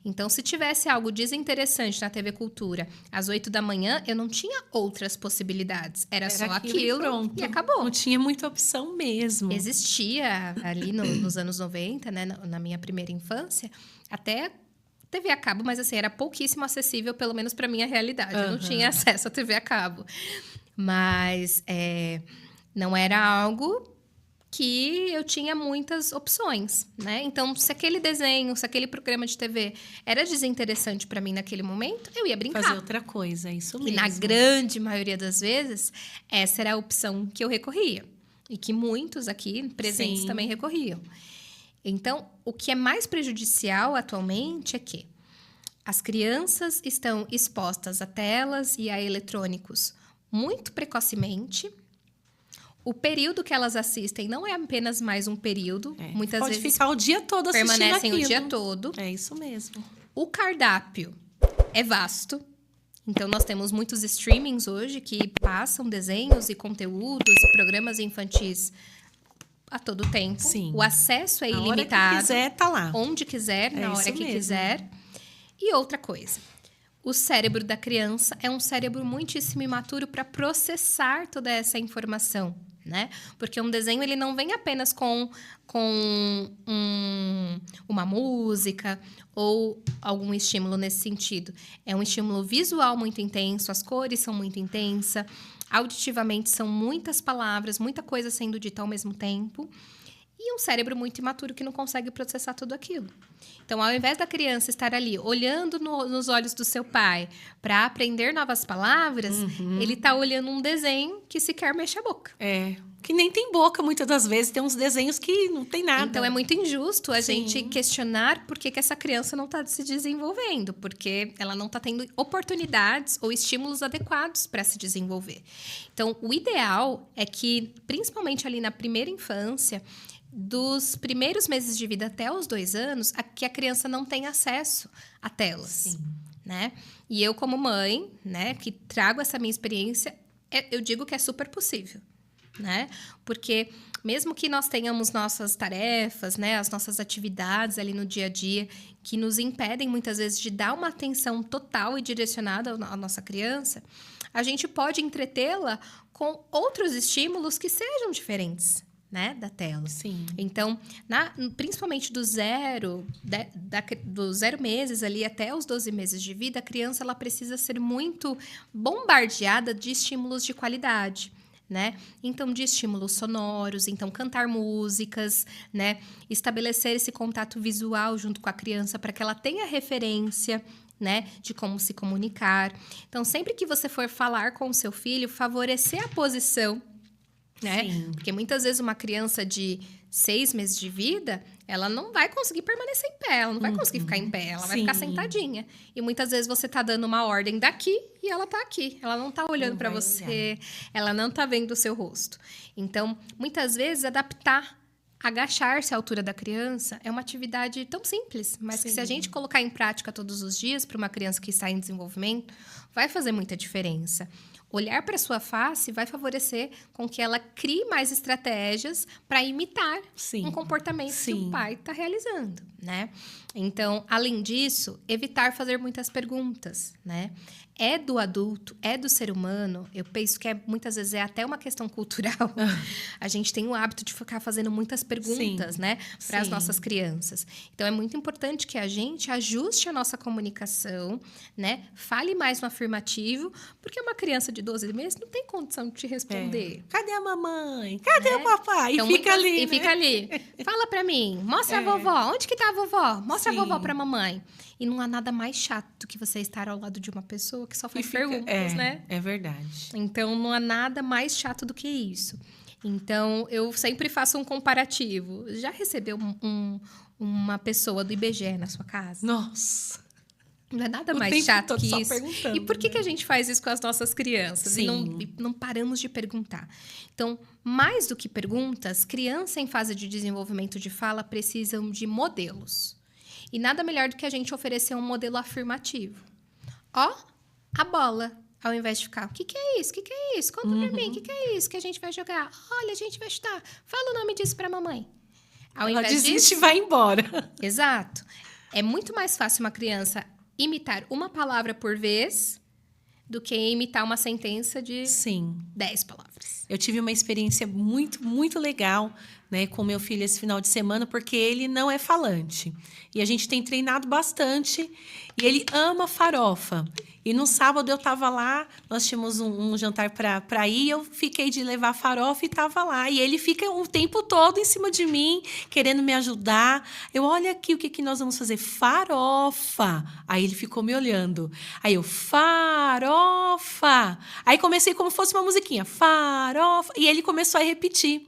Então, se tivesse algo desinteressante na TV Cultura às 8 da manhã, eu não tinha outras possibilidades. Era só aquilo e acabou. Não tinha muita opção mesmo. Existia ali nos anos 90, né, na minha primeira infância, até TV a cabo, mas assim, era pouquíssimo acessível, pelo menos para minha realidade. Eu não tinha acesso à TV a cabo. Mas não era algo que eu tinha muitas opções, né? Então, se aquele desenho, se aquele programa de TV era desinteressante para mim naquele momento, eu ia brincar. Fazer outra coisa, é isso mesmo. E na grande maioria das vezes, essa era a opção que eu recorria. E que muitos aqui presentes Sim. também recorriam. Então, o que é mais prejudicial atualmente é que as crianças estão expostas a telas e a eletrônicos muito precocemente. O período que elas assistem não é apenas mais um período. Muitas Pode vezes ficar o dia todo assistindo permanecem aquilo. o dia todo. É isso mesmo. O cardápio é vasto. Então, nós temos muitos streamings hoje que passam desenhos e conteúdos e programas infantis a todo tempo. Sim. O acesso é A hora ilimitado. que quiser, tá lá. Onde quiser, É na hora isso que mesmo. quiser. E outra coisa. O cérebro da criança é um cérebro muitíssimo imaturo para processar toda essa informação, né? Porque um desenho, ele não vem apenas com uma música ou algum estímulo nesse sentido. É um estímulo visual muito intenso, as cores são muito intensas, auditivamente são muitas palavras, muita coisa sendo dita ao mesmo tempo. E um cérebro muito imaturo que não consegue processar tudo aquilo. Então, ao invés da criança estar ali olhando nos olhos do seu pai para aprender novas palavras, ele está olhando um desenho que sequer mexe a boca. É. Que nem tem boca, muitas das vezes. Tem uns desenhos que não tem nada. Então, é muito injusto a Sim. gente questionar por que essa criança não está se desenvolvendo. Porque ela não está tendo oportunidades ou estímulos adequados para se desenvolver. Então, o ideal é que, principalmente ali na primeira infância, dos primeiros meses de vida até os 2 anos, que a criança não tenha acesso a telas, Sim. né? E eu, como mãe, né, que trago essa minha experiência, eu digo que é super possível, né? Porque mesmo que nós tenhamos nossas tarefas, né, as nossas atividades ali no dia a dia, que nos impedem muitas vezes de dar uma atenção total e direcionada à nossa criança, a gente pode entretê-la com outros estímulos que sejam diferentes, né, da tela. Sim. Então, principalmente do 0 meses ali até os 12 meses de vida, a criança ela precisa ser muito bombardeada de estímulos de qualidade, né? Então, de estímulos sonoros, então cantar músicas, né? Estabelecer esse contato visual junto com a criança para que ela tenha referência, né, de como se comunicar. Então, sempre que você for falar com o seu filho, favorecer a posição, né? Sim. Porque muitas vezes uma criança de 6 meses de vida, ela não vai conseguir permanecer em pé, ela não vai conseguir ficar em pé, ela vai ficar Sim. sentadinha. E muitas vezes você tá dando uma ordem daqui e ela tá aqui. Ela não tá olhando Não para vai você, ela não tá vendo o seu rosto. Então, muitas vezes adaptar, agachar-se à altura da criança é uma atividade tão simples, mas que se a Sim. gente colocar em prática todos os dias para uma criança que está em desenvolvimento, vai fazer muita diferença. Olhar para sua face vai favorecer com que ela crie mais estratégias para imitar Sim. um comportamento que Sim. o pai está realizando, né? Então, além disso, evitar fazer muitas perguntas, né? É do adulto, é do ser humano. Eu penso que muitas vezes é até uma questão cultural. A gente tem o hábito de ficar fazendo muitas perguntas, Sim. né? Para as Sim. nossas crianças. Então, é muito importante que a gente ajuste a nossa comunicação, né? Fale mais no afirmativo, porque uma criança de 12 meses não tem condição de te responder. Cadê a mamãe? Cadê Né? o papai? Então, E fica muitas- ali, E né? fica ali. Fala pra mim. Mostra a É. vovó. Onde que tá a vovó? Mostra Sim. a vovó pra mamãe. E não há nada mais chato do que você estar ao lado de uma pessoa que só faz perguntas, né? É verdade. Então, não há nada mais chato do que isso. Então, eu sempre faço um comparativo. Já recebeu uma pessoa do IBGE na sua casa? Nossa. Não é nada O mais tempo chato todo que só isso. perguntando, E por que, né? que a gente faz isso com as nossas crianças? E Sim. não paramos de perguntar. Então, mais do que perguntas, crianças em fase de desenvolvimento de fala precisam de modelos. E nada melhor do que a gente oferecer um modelo afirmativo. Ó, a bola. Ao invés de ficar, o que é isso? O que é isso? Conta pra mim, o que é isso que a gente vai jogar? Olha, a gente vai chutar. Fala o nome disso pra mamãe. Ao Ela invés desiste disso, e vai embora. exato. É muito mais fácil uma criança imitar uma palavra por vez do que imitar uma sentença de Sim. 10 palavras. Eu tive uma experiência muito, muito legal, né, com meu filho esse final de semana, porque ele não é falante. E a gente tem treinado bastante e ele ama farofa. E no sábado eu estava lá, nós tínhamos um jantar para ir, eu fiquei de levar farofa e estava lá. E ele fica o tempo todo em cima de mim, querendo me ajudar. Eu, olha aqui, o que, que nós vamos fazer? Farofa. Aí ele ficou me olhando. Aí eu, farofa. Aí comecei como se fosse uma musiquinha, farofa. E ele começou a repetir.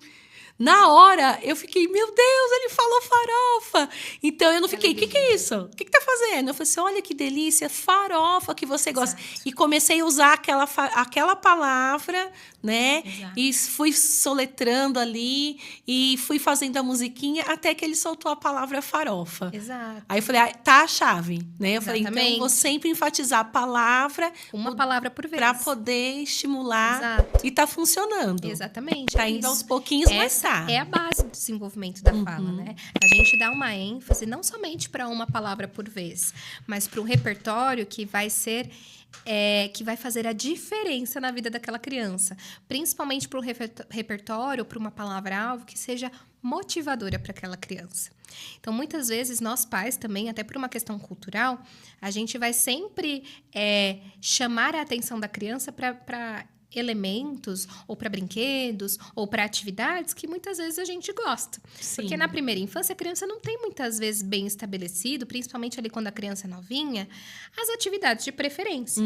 Na hora, eu fiquei, meu Deus, ele falou farofa. Então, eu não fiquei, o que é isso? O que tá fazendo? Eu falei assim, olha que delícia, farofa que você gosta. Exato. E comecei a usar aquela palavra, né? Exato. E fui soletrando ali e fui fazendo a musiquinha até que ele soltou a palavra farofa. Exato. Aí eu falei, tá a chave, né? Eu falei, então, eu vou Exatamente. sempre enfatizar a palavra Uma palavra por vez. para poder estimular. Exato. E tá funcionando. Exatamente. Tá é indo isso. aos pouquinhos, mas Essa tá. é a base do desenvolvimento da fala, né? A gente dá uma ênfase não somente para uma palavra por vez, mas para um repertório que vai ser que vai fazer a diferença na vida daquela criança, principalmente para um repertório, para uma palavra-alvo que seja motivadora para aquela criança. Então, muitas vezes, nós pais também, até por uma questão cultural, a gente vai sempre chamar a atenção da criança para elementos, ou para brinquedos, ou para atividades que muitas vezes a gente gosta. Sim. Porque na primeira infância a criança não tem muitas vezes bem estabelecido, principalmente ali quando a criança é novinha, as atividades de preferência.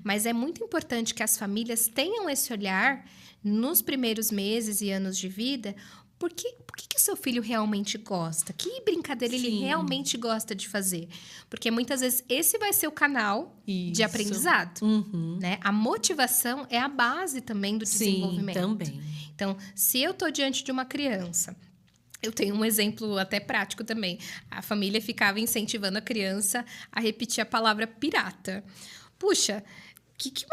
Mas é muito importante que as famílias tenham esse olhar nos primeiros meses e anos de vida. Por que o seu filho realmente gosta? Que brincadeira ele realmente gosta de fazer? Porque muitas vezes esse vai ser o canal de aprendizado. Né? A motivação é a base também do desenvolvimento. Também. Então, se eu estou diante de uma criança, eu tenho um exemplo até prático também. A família ficava incentivando a criança a repetir a palavra pirata. Puxa, que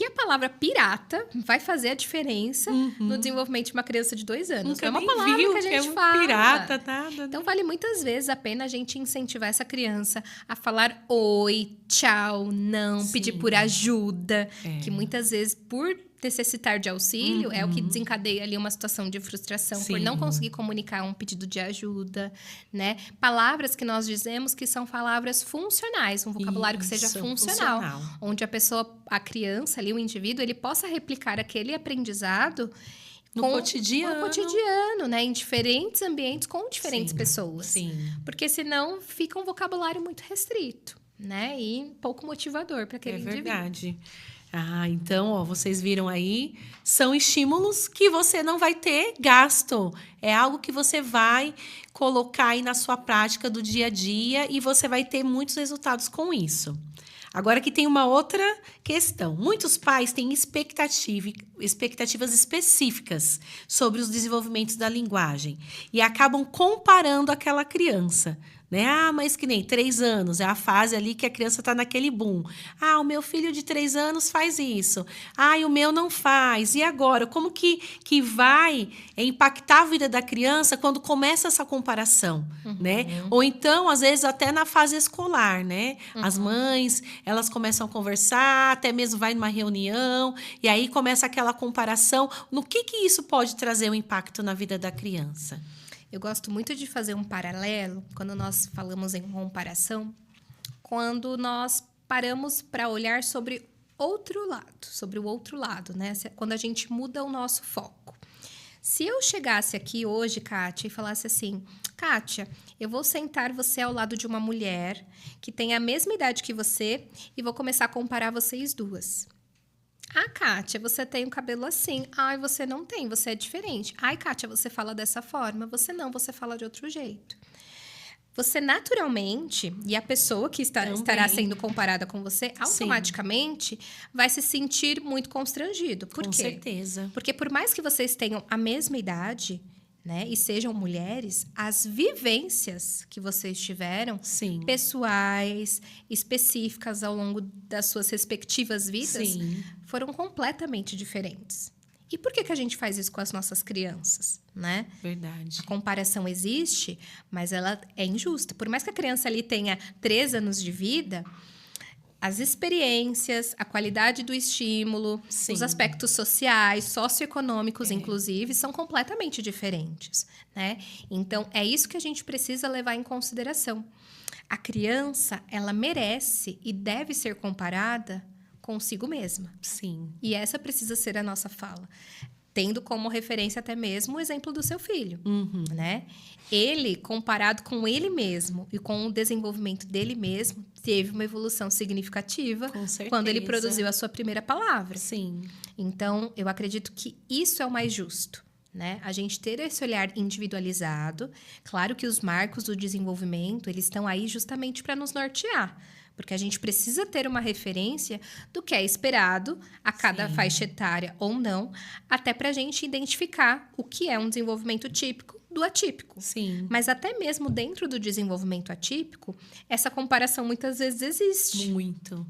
a palavra pirata vai fazer a diferença no desenvolvimento de uma criança de 2 anos? Nunca é uma nem palavra viu que a gente um fala. pirata, nada. Então, vale muitas vezes a pena a gente incentivar essa criança a falar oi, tchau, não, pedir por ajuda. Que muitas vezes, por necessitar de auxílio, é o que desencadeia ali uma situação de frustração por não conseguir comunicar um pedido de ajuda, né? Palavras que nós dizemos que são palavras funcionais, um vocabulário que seja funcional. Onde a criança ali, o indivíduo, ele possa replicar aquele aprendizado no cotidiano, né? Em diferentes ambientes, com diferentes pessoas. Sim. Porque senão fica um vocabulário muito restrito, né? E pouco motivador para aquele indivíduo. É verdade. Então, ó, vocês viram aí, são estímulos que você não vai ter gasto. É algo que você vai colocar aí na sua prática do dia a dia e você vai ter muitos resultados com isso. Agora que tem uma outra questão. Muitos pais têm expectativas específicas sobre os desenvolvimentos da linguagem e acabam comparando aquela criança. Né? Mas que nem 3 anos, é a fase ali que a criança está naquele boom. O meu filho de 3 anos faz isso. E o meu não faz. E agora? Como que vai impactar a vida da criança quando começa essa comparação? Né? Ou então, às vezes, até na fase escolar. Né? As mães, elas começam a conversar, até mesmo vai numa reunião, e aí começa aquela comparação. No que isso pode trazer um impacto na vida da criança? Eu gosto muito de fazer um paralelo, quando nós falamos em comparação, quando nós paramos para olhar sobre o outro lado, né? Quando a gente muda o nosso foco. Se eu chegasse aqui hoje, Kátia, e falasse assim, Kátia, eu vou sentar você ao lado de uma mulher que tem a mesma idade que você e vou começar a comparar vocês duas. Kátia, você tem o cabelo assim. Você não tem, você é diferente. Kátia, você fala dessa forma. Você não, você fala de outro jeito. Você naturalmente, e a pessoa que estará sendo comparada com você, automaticamente vai se sentir muito constrangido. Por quê? Com certeza. Porque por mais que vocês tenham a mesma idade, né, e sejam mulheres, as vivências que vocês tiveram, pessoais, específicas ao longo das suas respectivas vidas, foram completamente diferentes. E por que a gente faz isso com as nossas crianças, né? Verdade. A comparação existe, mas ela é injusta. Por mais que a criança ali tenha 3 anos de vida, as experiências, a qualidade do estímulo, Sim. os aspectos sociais, socioeconômicos, inclusive, são completamente diferentes, né? Então, é isso que a gente precisa levar em consideração. A criança, ela merece e deve ser comparada consigo mesma. Sim. E essa precisa ser a nossa fala. Tendo como referência até mesmo o exemplo do seu filho, né? Ele, comparado com ele mesmo e com o desenvolvimento dele mesmo, teve uma evolução significativa Com certeza. quando ele produziu a sua primeira palavra. Sim. Então, eu acredito que isso é o mais justo, né? A gente ter esse olhar individualizado. Claro que os marcos do desenvolvimento, eles estão aí justamente para nos nortear. Porque a gente precisa ter uma referência do que é esperado a cada faixa etária ou não, até para a gente identificar o que é um desenvolvimento típico do atípico. Sim. Mas até mesmo dentro do desenvolvimento atípico, essa comparação muitas vezes existe. Muito.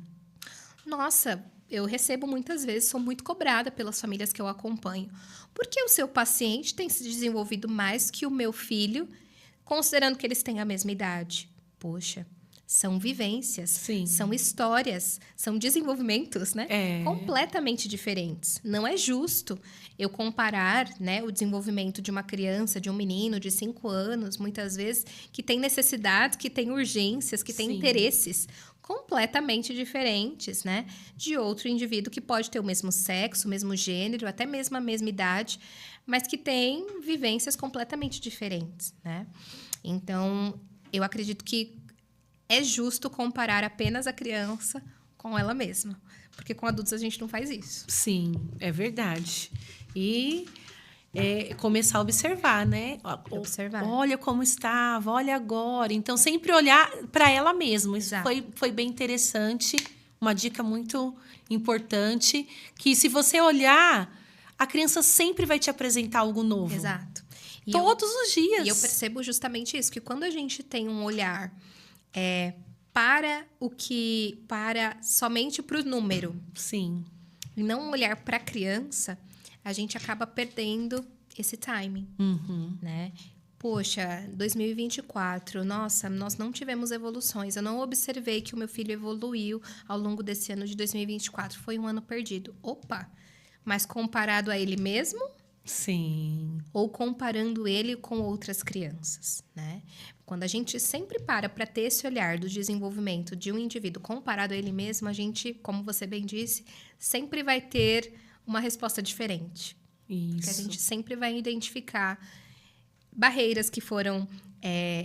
Nossa, eu recebo muitas vezes, sou muito cobrada pelas famílias que eu acompanho. Porque o seu paciente tem se desenvolvido mais que o meu filho, considerando que eles têm a mesma idade? Poxa, são vivências, Sim. são histórias, são desenvolvimentos, né? É. Completamente diferentes. Não é justo eu comparar, né, o desenvolvimento de uma criança, de um menino de 5 anos, muitas vezes, que tem necessidades, que tem urgências, que tem Sim. interesses completamente diferentes, né? De outro indivíduo que pode ter o mesmo sexo, o mesmo gênero, até mesmo a mesma idade, mas que tem vivências completamente diferentes, né? Então, eu acredito que é justo comparar apenas a criança com ela mesma. Porque com adultos a gente não faz isso. Sim, é verdade. E começar a observar, né? Observar. Olha como estava, olha agora. Então, sempre olhar para ela mesma. Isso Exato. foi bem interessante. Uma dica muito importante. Que se você olhar, a criança sempre vai te apresentar algo novo. Exato. Todos os dias. E eu percebo justamente isso, que quando a gente tem um olhar para somente para o número, Sim. e não um olhar para a criança, a gente acaba perdendo esse timing, né? Poxa, 2024, nossa, nós não tivemos evoluções. Eu não observei que o meu filho evoluiu ao longo desse ano de 2024. Foi um ano perdido. Opa! Mas comparado a ele mesmo? Sim. Ou comparando ele com outras crianças, né? Quando a gente sempre para ter esse olhar do desenvolvimento de um indivíduo comparado a ele mesmo, a gente, como você bem disse, sempre vai ter uma resposta diferente. Isso. Porque a gente sempre vai identificar barreiras que foram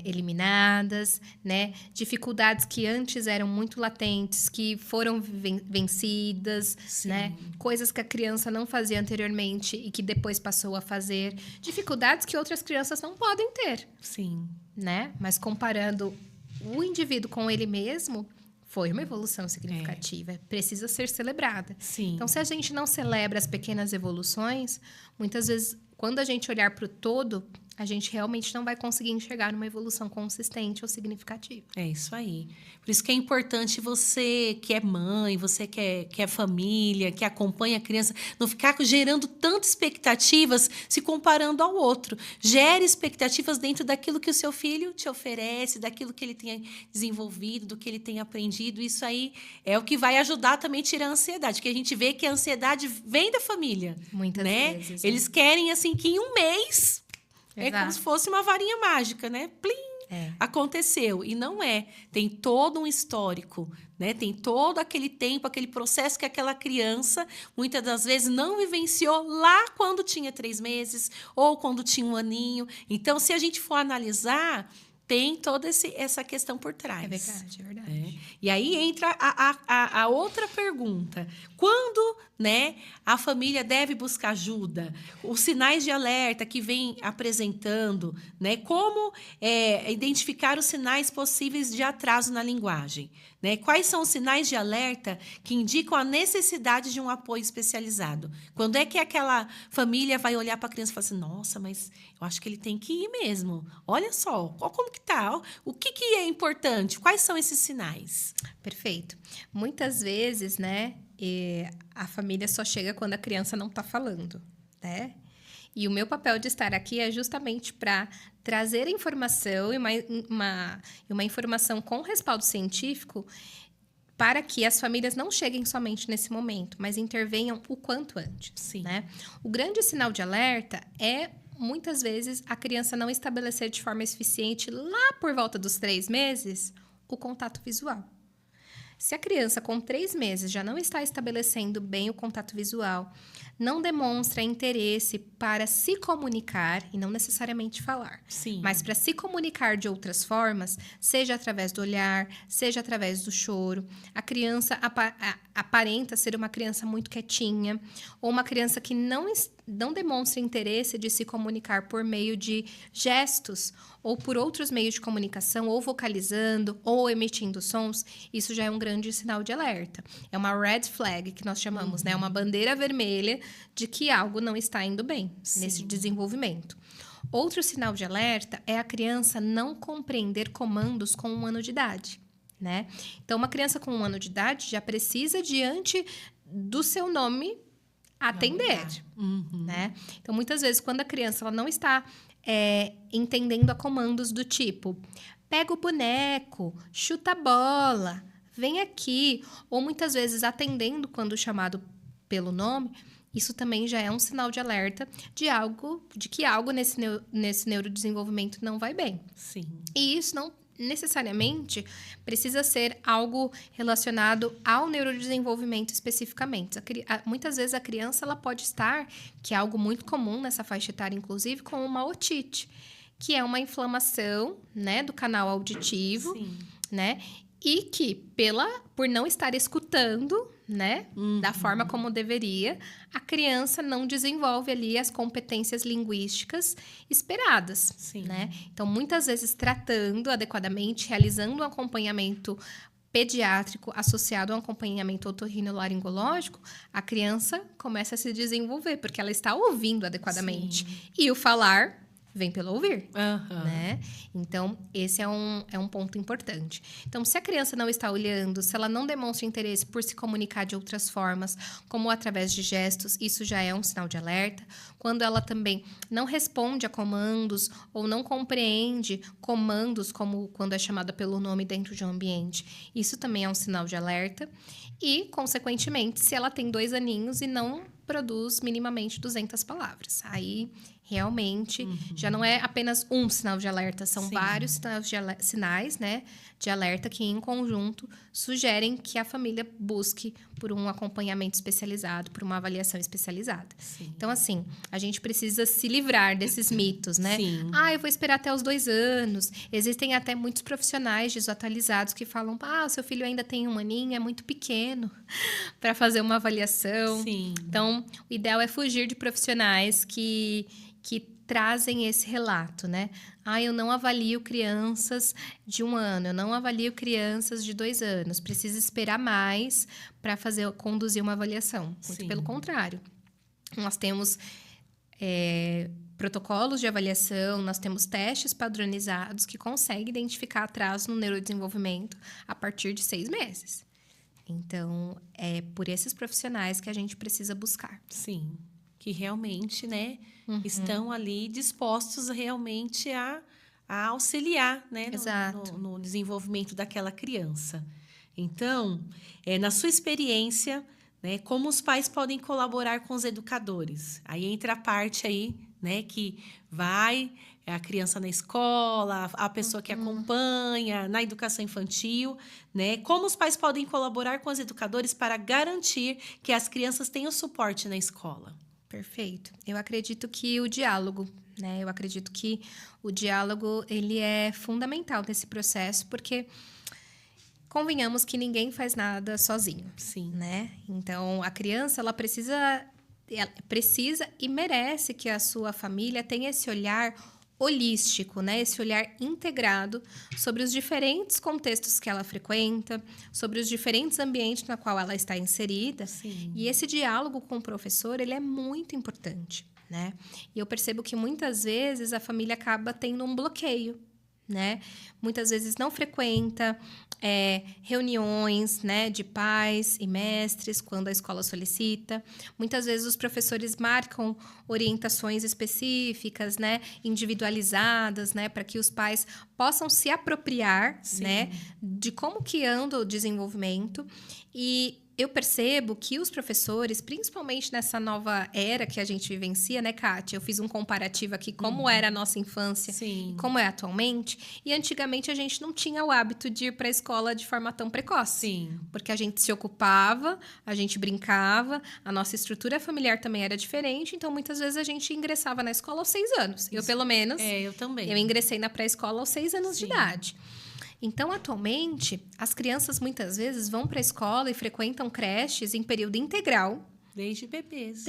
eliminadas, né? Dificuldades que antes eram muito latentes, que foram vencidas, Sim. né? Coisas que a criança não fazia anteriormente e que depois passou a fazer. Dificuldades que outras crianças não podem ter, Sim. né? Mas comparando o indivíduo com ele mesmo, foi uma evolução significativa. Precisa ser celebrada. Sim. Então, se a gente não celebra as pequenas evoluções, muitas vezes, quando a gente olhar para o todo, a gente realmente não vai conseguir enxergar uma evolução consistente ou significativa. É isso aí. Por isso que é importante você que é mãe, você que é família, que acompanha a criança, não ficar gerando tantas expectativas se comparando ao outro. Gere expectativas dentro daquilo que o seu filho te oferece, daquilo que ele tenha desenvolvido, do que ele tem aprendido. Isso aí é o que vai ajudar também a tirar a ansiedade, porque a gente vê que a ansiedade vem da família. Muitas né? vezes. Eles querem, assim, que em um mês... É como se fosse uma varinha mágica, né? Plim! Aconteceu. E não é. Tem todo um histórico, né? Tem todo aquele tempo, aquele processo que aquela criança, muitas das vezes, não vivenciou lá quando tinha 3 meses ou quando tinha 1 aninho. Então, se a gente for analisar, tem toda essa questão por trás. É verdade, é verdade. E aí entra a outra pergunta. Quando, né, a família deve buscar ajuda? Os sinais de alerta que vem apresentando, né? Como identificar os sinais possíveis de atraso na linguagem? Né? Quais são os sinais de alerta que indicam a necessidade de um apoio especializado? Quando é que aquela família vai olhar para a criança e falar assim, nossa, mas eu acho que ele tem que ir mesmo. Olha só, como que tá? O que é importante? Quais são esses sinais? Perfeito. Muitas vezes, né, a família só chega quando a criança não está falando, né? E o meu papel de estar aqui é justamente para trazer informação e uma informação com respaldo científico para que as famílias não cheguem somente nesse momento, mas intervenham o quanto antes, Sim. né? O grande sinal de alerta é, muitas vezes, a criança não estabelecer de forma eficiente, lá por volta dos 3 meses, o contato visual. Se a criança com 3 meses já não está estabelecendo bem o contato visual, não demonstra interesse para se comunicar, e não necessariamente falar, Sim. mas para se comunicar de outras formas, seja através do olhar, seja através do choro, a criança aparenta ser uma criança muito quietinha, ou uma criança que não demonstra interesse de se comunicar por meio de gestos, ou por outros meios de comunicação, ou vocalizando, ou emitindo sons, isso já é um grande sinal de alerta. É uma red flag, que nós chamamos, né? Uma bandeira vermelha de que algo não está indo bem nesse desenvolvimento. Outro sinal de alerta é a criança não compreender comandos com 1 ano de idade, né? Então, uma criança com 1 ano de idade já precisa, diante do seu nome, atender, né? Então, muitas vezes, quando a criança ela não está entendendo a comandos do tipo, pega o boneco, chuta a bola, vem aqui, ou muitas vezes atendendo quando chamado pelo nome, isso também já é um sinal de alerta de que algo nesse neurodesenvolvimento não vai bem. Sim. E isso não necessariamente precisa ser algo relacionado ao neurodesenvolvimento especificamente. Muitas vezes a criança ela pode estar, que é algo muito comum nessa faixa etária, inclusive, com uma otite, que é uma inflamação, né, do canal auditivo, Sim. né? E que, por não estar escutando, né, da forma como deveria, a criança não desenvolve ali as competências linguísticas esperadas, Sim. né? Então, muitas vezes, tratando adequadamente, realizando um acompanhamento pediátrico associado a um acompanhamento otorrinolaringológico, a criança começa a se desenvolver, porque ela está ouvindo adequadamente. Sim. E o falar vem pelo ouvir, Aham. né? Então, esse é um ponto importante. Então, se a criança não está olhando, se ela não demonstra interesse por se comunicar de outras formas, como através de gestos, isso já é um sinal de alerta. Quando ela também não responde a comandos ou não compreende comandos, como quando é chamada pelo nome dentro de um ambiente, isso também é um sinal de alerta. E, consequentemente, se ela tem 2 aninhos e não produz minimamente 200 palavras. Aí, realmente, já não é apenas um sinal de alerta, são Sim. vários sinais, né, de alerta que, em conjunto, sugerem que a família busque por um acompanhamento especializado, por uma avaliação especializada. Sim. Então, assim, a gente precisa se livrar desses mitos, né? Sim. Eu vou esperar até os 2 anos. Existem até muitos profissionais desatualizados que falam, seu filho ainda tem 1 aninho, é muito pequeno para fazer uma avaliação. Sim. Então, o ideal é fugir de profissionais que trazem esse relato, né? Eu não avalio crianças de 1 ano, eu não avalio crianças de 2 anos. Precisa esperar mais para conduzir uma avaliação. Muito Sim. pelo contrário. Nós temos protocolos de avaliação, nós temos testes padronizados que conseguem identificar atraso no neurodesenvolvimento a partir de 6 meses. Então, é por esses profissionais que a gente precisa buscar. Sim. Que realmente, né, estão ali dispostos realmente a auxiliar, né, Exato. no desenvolvimento daquela criança. Então, na sua experiência, né, como os pais podem colaborar com os educadores? Aí entra a parte aí, né, que vai a criança na escola, a pessoa que acompanha, na educação infantil, né? Como os pais podem colaborar com os educadores para garantir que as crianças tenham suporte na escola? Perfeito. Eu acredito que o diálogo, né? Eu acredito que o diálogo, ele é fundamental nesse processo, porque convenhamos que ninguém faz nada sozinho. Sim. Né? Então, a criança, ela precisa e merece que a sua família tenha esse olhar holístico, né? Esse olhar integrado sobre os diferentes contextos que ela frequenta, sobre os diferentes ambientes na qual ela está inserida. Sim. E esse diálogo com o professor, ele é muito importante, né? E eu percebo que muitas vezes a família acaba tendo um bloqueio, né? Muitas vezes não frequenta, reuniões, né, de pais e mestres, quando a escola solicita. Muitas vezes os professores marcam orientações específicas, né, individualizadas, né, para que os pais possam se apropriar, Sim. né, de como que anda o desenvolvimento. E eu percebo que os professores, principalmente nessa nova era que a gente vivencia, né, Kátia? Eu fiz um comparativo aqui, como era a nossa infância Sim. e como é atualmente. E antigamente a gente não tinha o hábito de ir para a escola de forma tão precoce. Sim. Porque a gente se ocupava, a gente brincava, a nossa estrutura familiar também era diferente. Então, muitas vezes a gente ingressava na escola aos 6 anos. Eu, pelo menos, Eu também. eu ingressei na pré-escola aos 6 anos de Sim. idade. Então, atualmente, as crianças muitas vezes vão para a escola e frequentam creches em período integral. Desde bebês.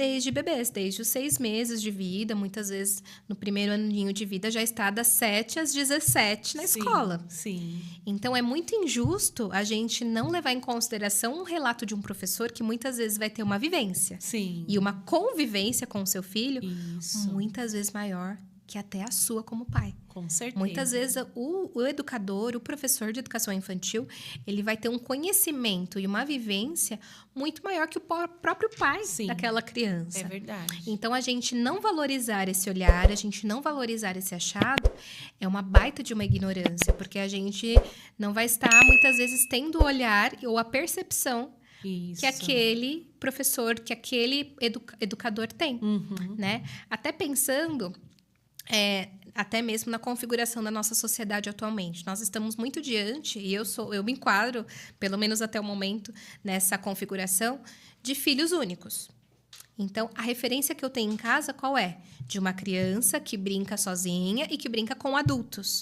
Desde os 6 meses de vida. Muitas vezes, no primeiro aninho de vida, já está das 7 às 17 na escola. Sim. Então, é muito injusto a gente não levar em consideração um relato de um professor que muitas vezes vai ter uma vivência. Sim. E uma convivência com o seu filho, Isso. muitas vezes maior que até a sua como pai. Com certeza. Muitas vezes o educador, o professor de educação infantil, ele vai ter um conhecimento e uma vivência muito maior que o próprio pai Sim. daquela criança. É verdade. Então, a gente não valorizar esse olhar, a gente não valorizar esse achado, é uma baita de uma ignorância, porque a gente não vai estar, muitas vezes, tendo o olhar ou a percepção Isso. que aquele professor, que aquele educador tem, né? Até pensando... até mesmo na configuração da nossa sociedade atualmente. Nós estamos muito diante, e eu me enquadro, pelo menos até o momento, nessa configuração de filhos únicos. Então, a referência que eu tenho em casa, qual é? De uma criança que brinca sozinha e que brinca com adultos.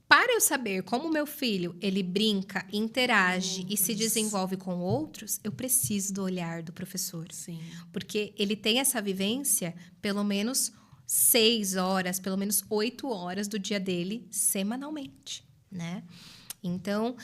Para eu saber como meu filho, ele brinca, interage e se desenvolve com outros, eu preciso do olhar do professor. Sim. Porque ele tem essa vivência, pelo menos 6 horas, pelo menos 8 horas do dia dele, semanalmente, né? Então,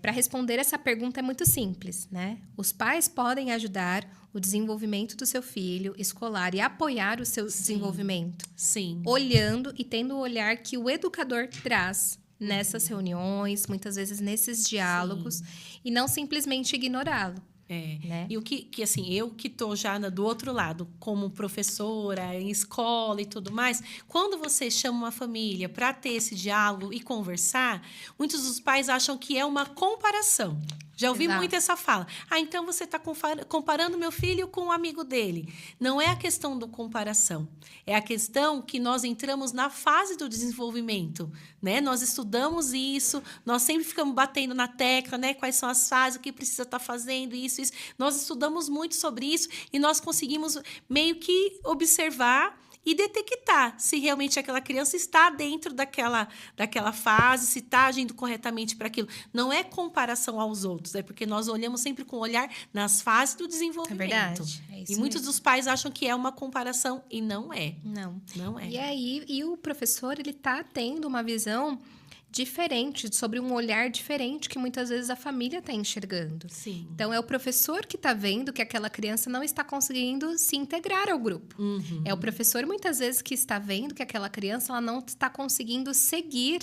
para responder essa pergunta é muito simples, né? Os pais podem ajudar o desenvolvimento do seu filho escolar e apoiar o seu desenvolvimento, Sim. olhando e tendo o olhar que o educador traz nessas reuniões, muitas vezes nesses diálogos, e não simplesmente ignorá-lo. Né? E o que assim, eu que tô já do outro lado, como professora, em escola e tudo mais, quando você chama uma família para ter esse diálogo e conversar, muitos dos pais acham que é uma comparação. Já ouvi Exato. muito essa fala. Então você está comparando meu filho com um amigo dele. Não é a questão da comparação. É a questão que nós entramos na fase do desenvolvimento, né? Nós estudamos isso, nós sempre ficamos batendo na tecla, né? Quais são as fases, o que precisa estar fazendo, isso. Nós estudamos muito sobre isso e nós conseguimos meio que observar e detectar se realmente aquela criança está dentro daquela fase, se está agindo corretamente para aquilo. Não é comparação aos outros, é porque nós olhamos sempre com o olhar nas fases do desenvolvimento. É verdade. É isso e muitos mesmo. dos pais acham que é uma comparação e não é. Não é. E aí, o professor, ele tá tendo uma visão diferente, sobre um olhar diferente que muitas vezes a família está enxergando. Sim. Então, é o professor que está vendo que aquela criança não está conseguindo se integrar ao grupo. É o professor, muitas vezes, que está vendo que aquela criança ela não está conseguindo seguir,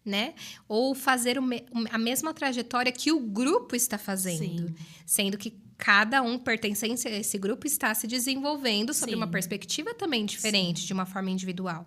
né? Ou fazer a mesma trajetória que o grupo está fazendo. Sim. Sendo que cada um pertencente a esse grupo está se desenvolvendo sobre uma perspectiva também diferente, de uma forma individual.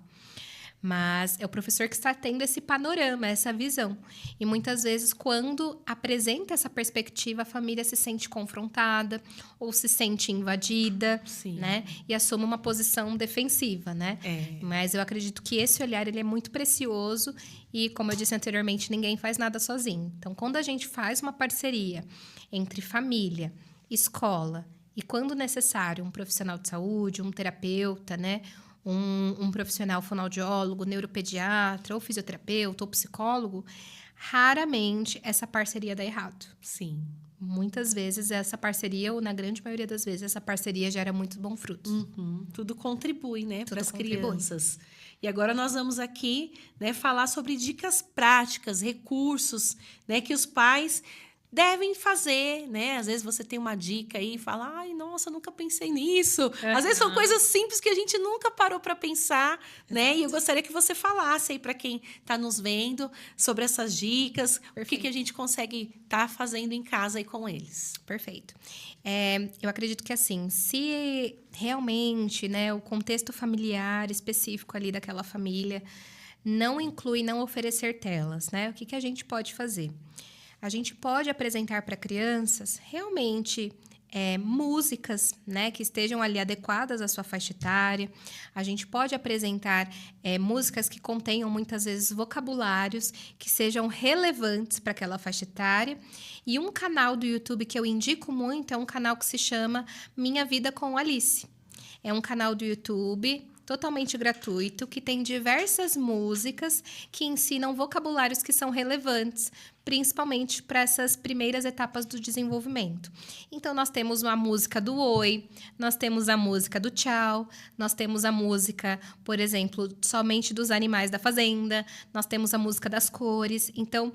Mas é o professor que está tendo esse panorama, essa visão. E muitas vezes, quando apresenta essa perspectiva, a família se sente confrontada ou se sente invadida, né? E assume uma posição defensiva, né? Mas eu acredito que esse olhar ele é muito precioso e, como eu disse anteriormente, ninguém faz nada sozinho. Então, quando a gente faz uma parceria entre família, escola e, quando necessário, um profissional de saúde, um terapeuta, né? Um profissional fonoaudiólogo, neuropediatra, ou fisioterapeuta, ou psicólogo, raramente essa parceria dá errado. Sim. Muitas vezes essa parceria, ou na grande maioria das vezes, essa parceria gera muito bom fruto. Tudo contribui, né, para as contribui. crianças. E agora nós vamos aqui, né, falar sobre dicas práticas, recursos, né, que os pais devem fazer, né? Às vezes você tem uma dica aí e fala, ai, nossa, nunca pensei nisso. Às vezes são coisas simples que a gente nunca parou para pensar, né? E eu gostaria que você falasse aí para quem está nos vendo sobre essas dicas, o que a gente consegue estar fazendo em casa aí com eles. Perfeito. Eu acredito que, assim, se realmente, né, o contexto familiar específico ali daquela família não inclui não oferecer telas, né? O que a gente pode fazer? A gente pode apresentar para crianças realmente músicas, né, que estejam ali adequadas à sua faixa etária. A gente pode apresentar músicas que contenham muitas vezes vocabulários que sejam relevantes para aquela faixa etária. E um canal do YouTube que eu indico muito é um canal que se chama Minha Vida com Alice. É um canal do YouTube totalmente gratuito, que tem diversas músicas que ensinam vocabulários que são relevantes, principalmente para essas primeiras etapas do desenvolvimento. Então, nós temos uma música do oi, nós temos a música do tchau, nós temos a música, por exemplo, somente dos animais da fazenda, nós temos a música das cores. Então,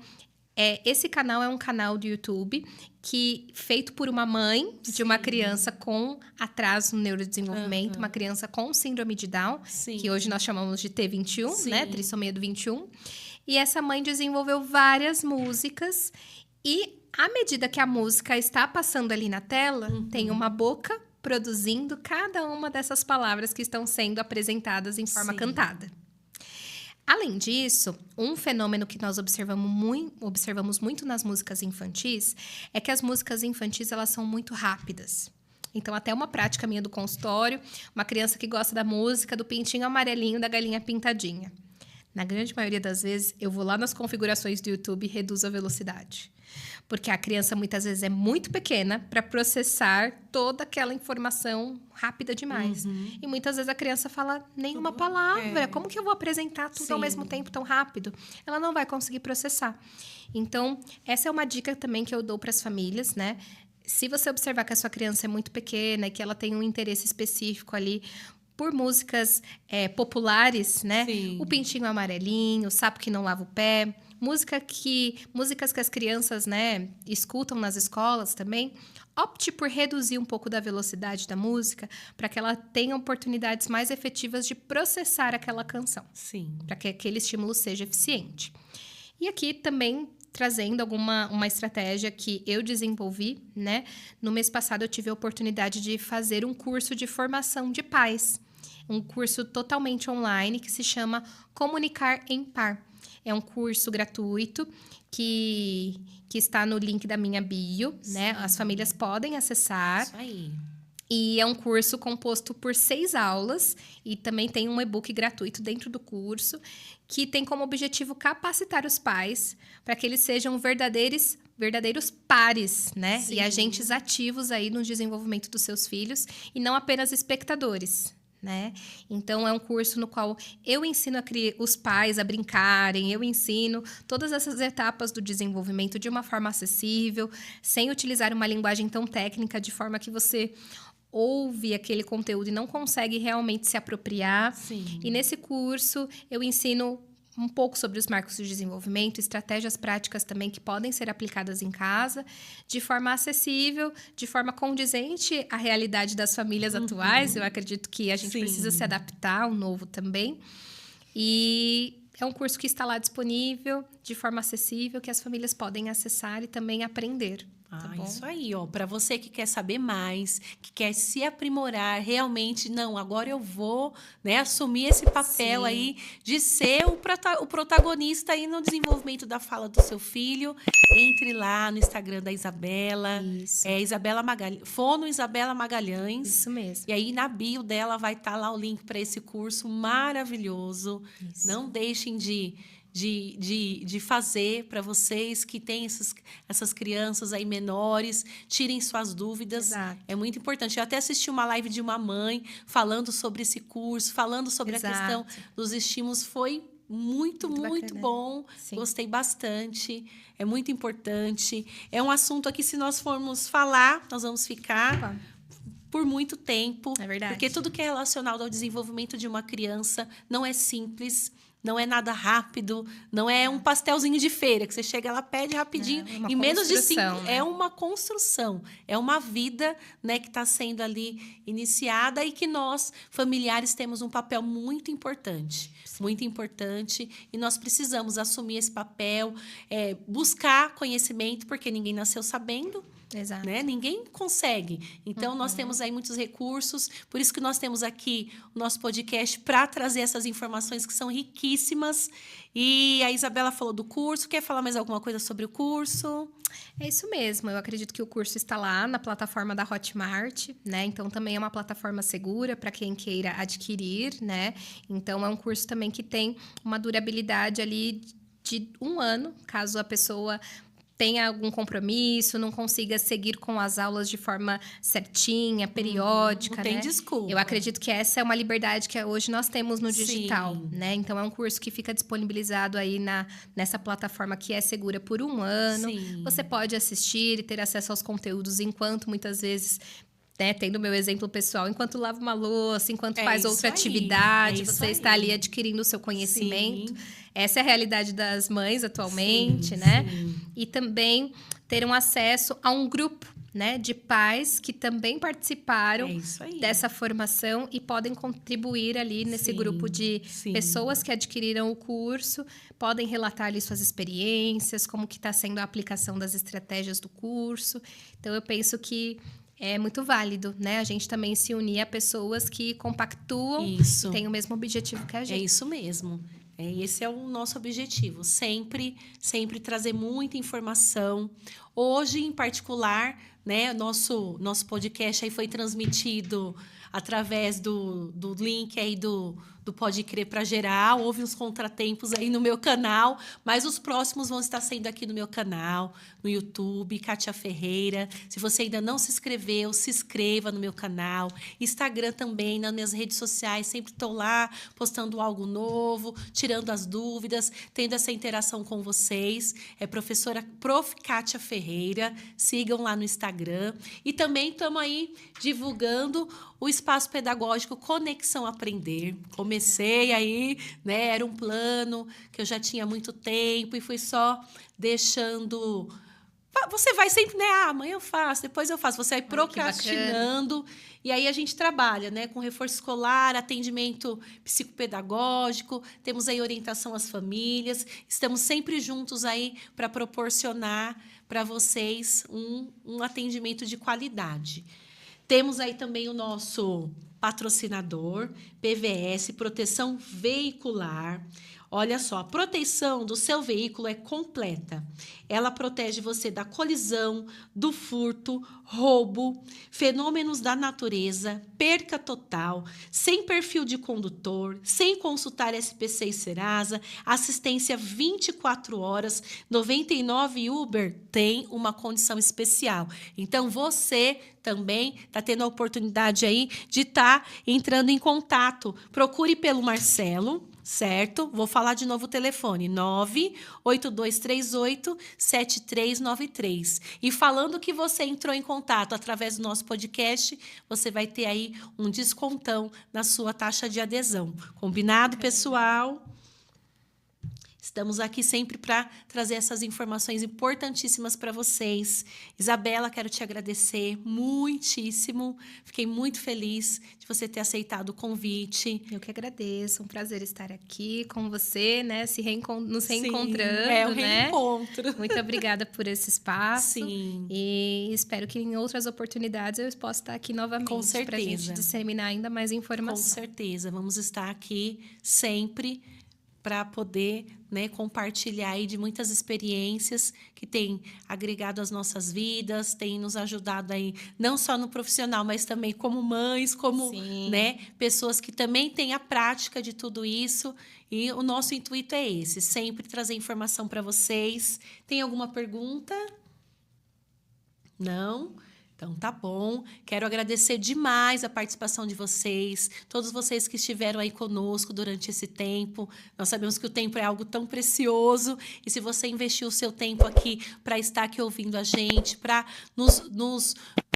esse canal é um canal do YouTube feito por uma mãe de uma criança com atraso no neurodesenvolvimento, uma criança com síndrome de Down, que hoje nós chamamos de T21, né? Trissomia do 21. E essa mãe desenvolveu várias músicas e, à medida que a música está passando ali na tela, tem uma boca produzindo cada uma dessas palavras que estão sendo apresentadas em forma cantada. Além disso, um fenômeno que nós observamos muito nas músicas infantis é que as músicas infantis elas são muito rápidas. Então, até uma prática minha do consultório, uma criança que gosta da música do pintinho amarelinho da galinha pintadinha. Na grande maioria das vezes, eu vou lá nas configurações do YouTube e reduzo a velocidade. Porque a criança, muitas vezes, é muito pequena para processar toda aquela informação rápida demais. E muitas vezes a criança fala nenhuma palavra. Como que eu vou apresentar tudo ao mesmo tempo tão rápido? Ela não vai conseguir processar. Então, essa é uma dica também que eu dou para as famílias, né? Se você observar que a sua criança é muito pequena e que ela tem um interesse específico ali por músicas populares, né? O Pintinho Amarelinho, O Sapo que Não Lava o Pé, músicas que as crianças, né, escutam nas escolas também. Opte por reduzir um pouco da velocidade da música para que ela tenha oportunidades mais efetivas de processar aquela canção. Para que aquele estímulo seja eficiente. E aqui também trazendo uma estratégia que eu desenvolvi, né? No mês passado eu tive a oportunidade de fazer um curso de formação de pais. Um curso totalmente online que se chama Comunicar em Par. É um curso gratuito que está no link da minha bio, né? As famílias podem acessar. Isso aí. E é um curso composto por 6 aulas e também tem um e-book gratuito dentro do curso que tem como objetivo capacitar os pais para que eles sejam verdadeiros pares, né? E agentes ativos aí no desenvolvimento dos seus filhos e não apenas espectadores, né? Então, é um curso no qual eu ensino os pais a brincarem, eu ensino todas essas etapas do desenvolvimento de uma forma acessível, sem utilizar uma linguagem tão técnica, de forma que você ouve aquele conteúdo e não consegue realmente se apropriar. E nesse curso, eu ensino um pouco sobre os marcos de desenvolvimento, estratégias práticas também que podem ser aplicadas em casa, de forma acessível, de forma condizente à realidade das famílias atuais. Eu acredito que a gente precisa se adaptar ao novo também. E é um curso que está lá disponível, de forma acessível, que as famílias podem acessar e também aprender. Tá bom? Isso aí, ó. Para você que quer saber mais, que quer se aprimorar, realmente, não, agora eu vou, né, assumir esse papel aí de ser o protagonista aí no desenvolvimento da fala do seu filho. Entre lá no Instagram da Isabela. Isso. Isabela Fono Isabela Magalhães. Isso mesmo. E aí, na bio dela vai estar lá o link para esse curso maravilhoso. Isso. Não deixem de fazer para vocês que têm essas crianças aí menores, tirem suas dúvidas. Exato. É muito importante. Eu até assisti uma live de uma mãe falando sobre esse curso, falando sobre a questão dos estímulos. Foi muito bom. Gostei bastante. É muito importante. É um assunto aqui, se nós formos falar, nós vamos ficar por muito tempo. É verdade. Porque tudo que é relacionado ao desenvolvimento de uma criança não é simples, não é nada rápido, não é um pastelzinho de feira que você chega lá, pede rapidinho, É uma em menos de 5, construção, né? é uma construção, é uma vida, né, que está sendo ali iniciada e que nós, familiares, temos um papel muito importante. Muito importante, e nós precisamos assumir esse papel, buscar conhecimento, porque ninguém nasceu sabendo, Exato. né? Ninguém consegue. Então, nós temos aí muitos recursos, por isso que nós temos aqui o nosso podcast para trazer essas informações que são riquíssimas. E a Isabela falou do curso, quer falar mais alguma coisa sobre o curso? É isso mesmo, eu acredito que o curso está lá na plataforma da Hotmart, né? Então também é uma plataforma segura para quem queira adquirir, né? Então é um curso também que tem uma durabilidade ali de 1 ano, caso a pessoa tenha algum compromisso, não consiga seguir com as aulas de forma certinha, periódica, não tem né? desculpa. Eu acredito que essa é uma liberdade que hoje nós temos no digital, Sim. né? Então, é um curso que fica disponibilizado aí nessa plataforma que é segura por 1 ano. Sim. Você pode assistir e ter acesso aos conteúdos enquanto, muitas vezes... Né, tendo o meu exemplo pessoal, enquanto lava uma louça, enquanto faz isso outra aí, atividade, isso você aí. está ali adquirindo o seu conhecimento. Sim. Essa é a realidade das mães atualmente, Sim, né? sim. E também ter um acesso a um grupo, né, de pais que também participaram É isso aí. dessa formação e podem contribuir ali nesse Sim, grupo de sim. pessoas que adquiriram o curso, podem relatar ali suas experiências, como que está sendo a aplicação das estratégias do curso. Então, eu penso que é muito válido, né? A gente também se unir a pessoas que compactuam Isso. e têm o mesmo objetivo que a É gente. isso mesmo. Esse é o nosso objetivo. Sempre trazer muita informação. Hoje, em particular, né, nosso podcast aí foi transmitido através do link aí do Pode Crer para geral. Houve uns contratempos aí no meu canal, mas os próximos vão estar sendo aqui no meu canal, no YouTube, Kátia Ferreira. Se você ainda não se inscreveu, se inscreva no meu canal. Instagram também, nas minhas redes sociais, sempre estou lá postando algo novo, tirando as dúvidas, tendo essa interação com vocês. É professora Prof. Kátia Ferreira, sigam lá no Instagram. E também estamos aí divulgando o espaço pedagógico Conexão Aprender. Comecei aí, né? Era um plano que eu já tinha há muito tempo e fui só deixando. Você vai sempre, né? Amanhã eu faço, depois eu faço. Você vai procrastinando. E aí a gente trabalha, né? Com reforço escolar, atendimento psicopedagógico, temos aí orientação às famílias. Estamos sempre juntos aí para proporcionar para vocês um atendimento de qualidade. Temos aí também o nosso patrocinador, PVS, Proteção Veicular. Olha só, a proteção do seu veículo é completa. Ela protege você da colisão, do furto, roubo, fenômenos da natureza, perca total, sem perfil de condutor, sem consultar SPC e Serasa, assistência 24 horas, 99 Uber tem uma condição especial. Então, você também está tendo a oportunidade aí de estar entrando em contato. Procure pelo Marcelo, certo? Vou falar de novo o telefone, 98238-7393. E falando que você entrou em contato através do nosso podcast, você vai ter aí um descontão na sua taxa de adesão. Combinado, pessoal? Estamos aqui sempre para trazer essas informações importantíssimas para vocês. Isabela, quero te agradecer muitíssimo. Fiquei muito feliz de você ter aceitado o convite. Eu que agradeço, um prazer estar aqui com você, né? Nos reencontrando, é um né? reencontro. Muito obrigada por esse espaço. Sim. E espero que em outras oportunidades eu possa estar aqui novamente. Com certeza. Para a gente disseminar ainda mais informação. Com certeza. Vamos estar aqui sempre para poder, né, compartilhar aí de muitas experiências que têm agregado as nossas vidas, têm nos ajudado aí, não só no profissional, mas também como mães, como, né, pessoas que também têm a prática de tudo isso. E o nosso intuito é esse, sempre trazer informação para vocês. Tem alguma pergunta? Não? Então, tá bom. Quero agradecer demais a participação de vocês, todos vocês que estiveram aí conosco durante esse tempo. Nós sabemos que o tempo é algo tão precioso e se você investiu o seu tempo aqui para estar aqui ouvindo a gente, para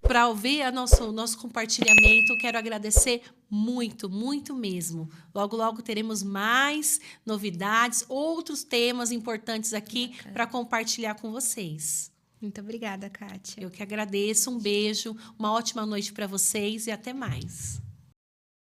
para ouvir nosso compartilhamento, quero agradecer Muito, muito mesmo. Logo, logo teremos mais novidades, outros temas importantes aqui para compartilhar com vocês. Muito obrigada, Kátia. Eu que agradeço, um beijo, uma ótima noite para vocês e até mais.